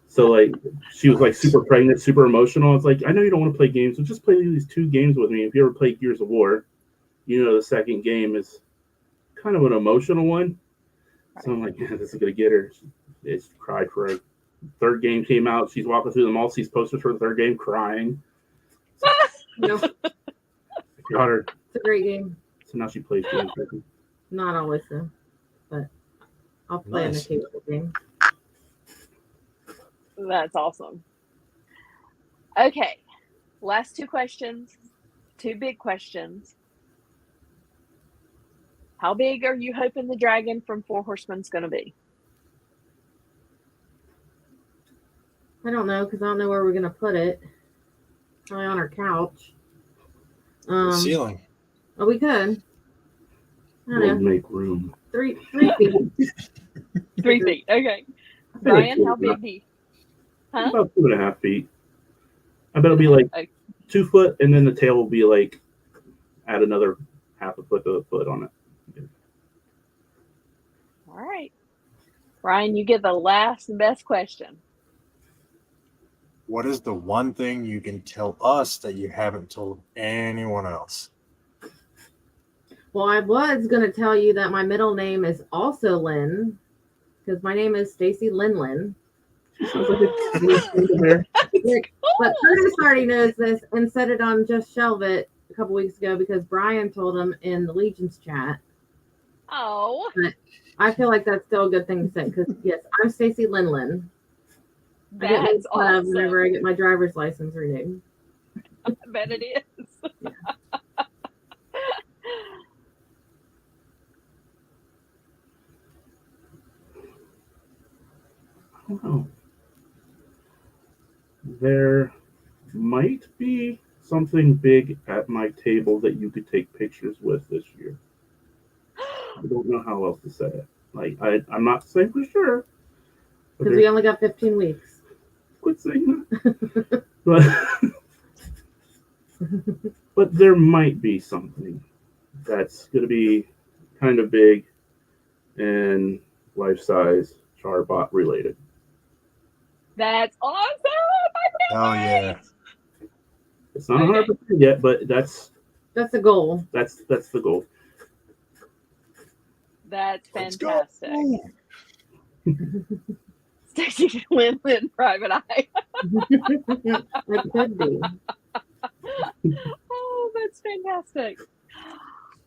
So like she was like super pregnant, super emotional. It's like, I know you don't want to play games, so just play these 2 games with me. If you ever play Gears of War, you know the second game is kind of an emotional one. So I'm like, yeah, this is gonna get her. She cried for a third game came out. She's walking through the mall, sees posters for the third game, crying. No, Got her. it's a great game. So now she plays games with me. Not always though, but I'll play Nice. an occasional game. That's awesome. Okay. Last 2 questions. 2 big questions. How big are you hoping the dragon from Four Horsemen's going to be? I don't know because I don't know where we're gonna put it. Probably on our couch. The ceiling. Oh, we could. I don't We'll know. make room. 3 feet. 3 feet. Okay. I feel like Brian, how big do you? Huh? About 2.5 feet. I bet it'll be like Okay. 2 foot, and then the tail will be like add another half a foot to a foot on it. All right. Ryan, you get the last and best question. what is the one thing you can tell us that you haven't told anyone else? Well, I was going to tell you that my middle name is also Lynn, because my name is Stacey Lynn. Sounds like it's there. But Curtis already knows this and said it on Just Shelve It a couple weeks ago because Bryan told him in the Legions chat. Oh, But I feel like that's still a good thing to say because, yes, I'm Stacey Lynn. I get made that's fun of awesome. whenever I get my driver's license renewed. I bet it is. Yeah. I don't know. There might be something big at my table that you could take pictures with this year. I don't know how else to say it. Like I'm not saying for sure. Because we only got 15 weeks. Quit saying that. But there might be something that's going to be kind of big and life-size Charbot related. That's awesome. Oh yeah. It's not 100% yet, but that's the goal. That's the goal. That's Let's go. fantastic. Stacey Lynn Private Eye. It could be. Oh, that's fantastic.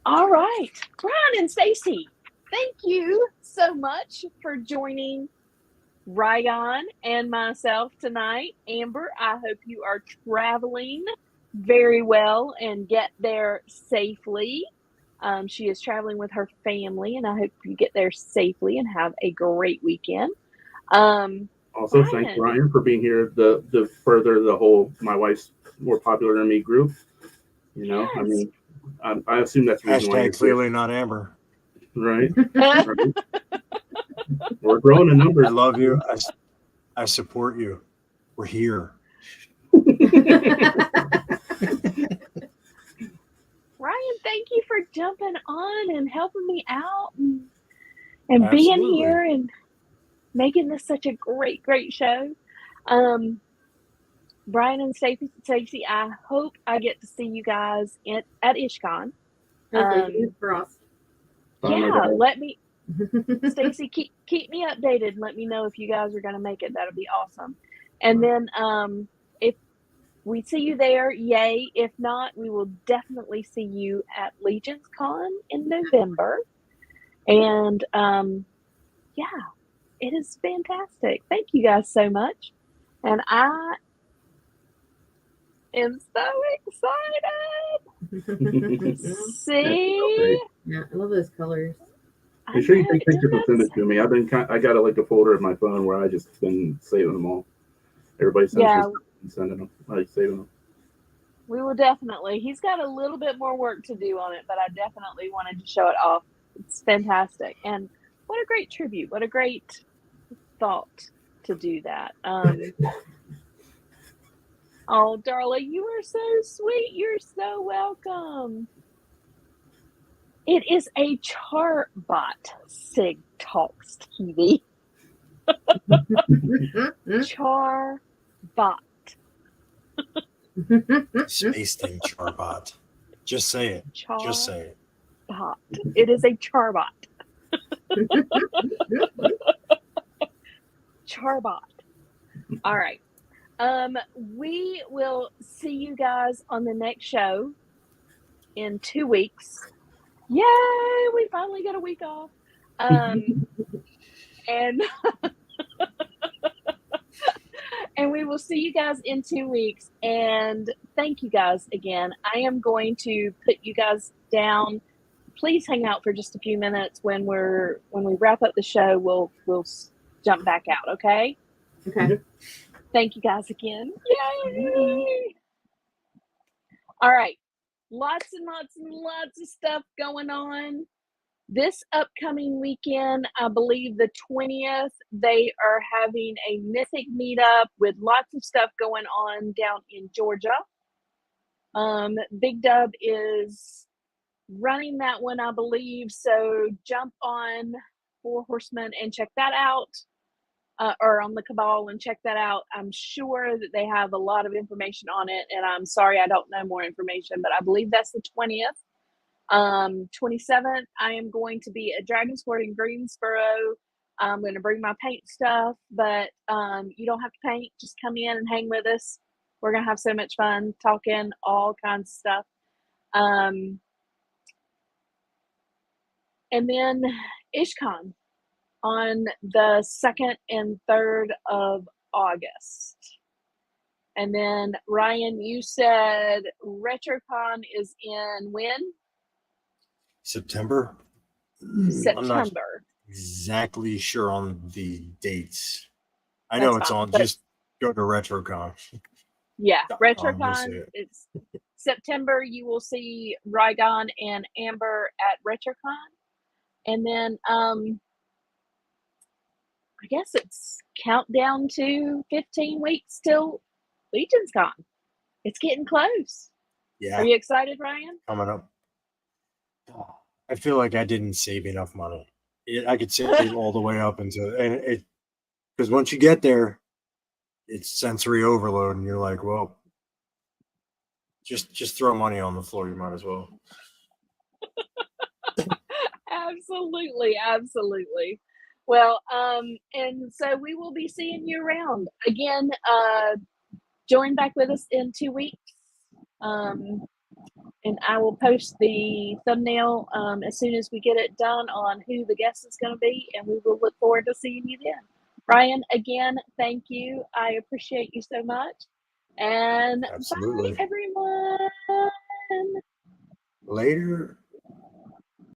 All right, Bryan and Stacey, thank you so much for joining Ryan and myself tonight. Amber, I hope you are traveling very well and get there safely. She is traveling with her family, and I hope you get there safely and have a great weekend. Also, Bryan. thank Ryan for being here. The further the whole my wife's more popular than me group. You know, Yes. I mean, I assume that's the reason why you're Hashtag clearly not Amber. right. Right. We're growing in numbers. I love you. I support you. We're here. Ryan, thank you for jumping on and helping me out and being here and making this such a great, great show. Bryan and Stacey, I hope I get to see you guys at IshCon. Frost. Yeah, let me, Stacey, keep me updated and let me know if you guys are going to make it. That'll be awesome. And then if we see you there, yay. If not, we will definitely see you at LegionsCon in November. And yeah, it is fantastic. Thank you guys so much. And I am so excited. See? Yeah, I love those colors. Make sure you take pictures and send it to me. I got a folder in my phone where I just been saving them all. Everybody sends me stuff and sending them. I like saving them. We will definitely. He's got a little bit more work to do on it, but I definitely wanted to show it off. It's fantastic. And what a great tribute. What a great thought to do that. Oh, Darla, you are so sweet. You're so welcome. It is a Charbot Sig Talks TV. Charbot. Space thing, Charbot. Just say it. Just say it. Bot. It is a Charbot. Charbot. All right. We will see you guys on the next show in 2 weeks. Yay! We finally got a week off. And and we will see you guys in 2 weeks. And thank you guys again. I am going to put you guys down. Please hang out for just a few minutes. When we wrap up the show, we'll jump back out. Okay. Okay. Thank you guys again. Yay! All right. Lots and lots and lots of stuff going on. This upcoming weekend, I believe the 20th, they are having a Mythic meetup with lots of stuff going on down in Georgia. Big Dub is running that one, I believe. So jump on Four Horsemen and check that out. or on the Cabal and check that out. I'm sure that they have a lot of information on it, and I'm sorry I don't know more information, but I believe that's the 20th. 27th, I am going to be at Dragon's Court in Greensboro. I'm going to bring my paint stuff, but you don't have to paint. Just come in and hang with us. We're going to have so much fun talking all kinds of stuff. And then IshCon on the 2nd and 3rd of August. And then, Ryan, you said RetroCon is in when? September. September. I'm not exactly sure on the dates. I That's know it's fine, on. but Just go to RetroCon. yeah, You'll RetroCon. see it. It's September. You will see Rygon and Amber at RetroCon, and then I guess it's countdown to 15 weeks till LegionsCon. It's getting close. Yeah, Are you excited, Ryan? coming up. I feel like I didn't save enough money. I could save all the way up into it because once you get there, it's sensory overload, and you're like, well, just throw money on the floor. You might as well. Absolutely. Well, and so we will be seeing you around again. Join back with us in 2 weeks. And I will post the thumbnail as soon as we get it done on who the guest is going to be, and we will look forward to seeing you then. Ryan, again, thank you. I appreciate you so much. And Absolutely. bye, everyone. Later.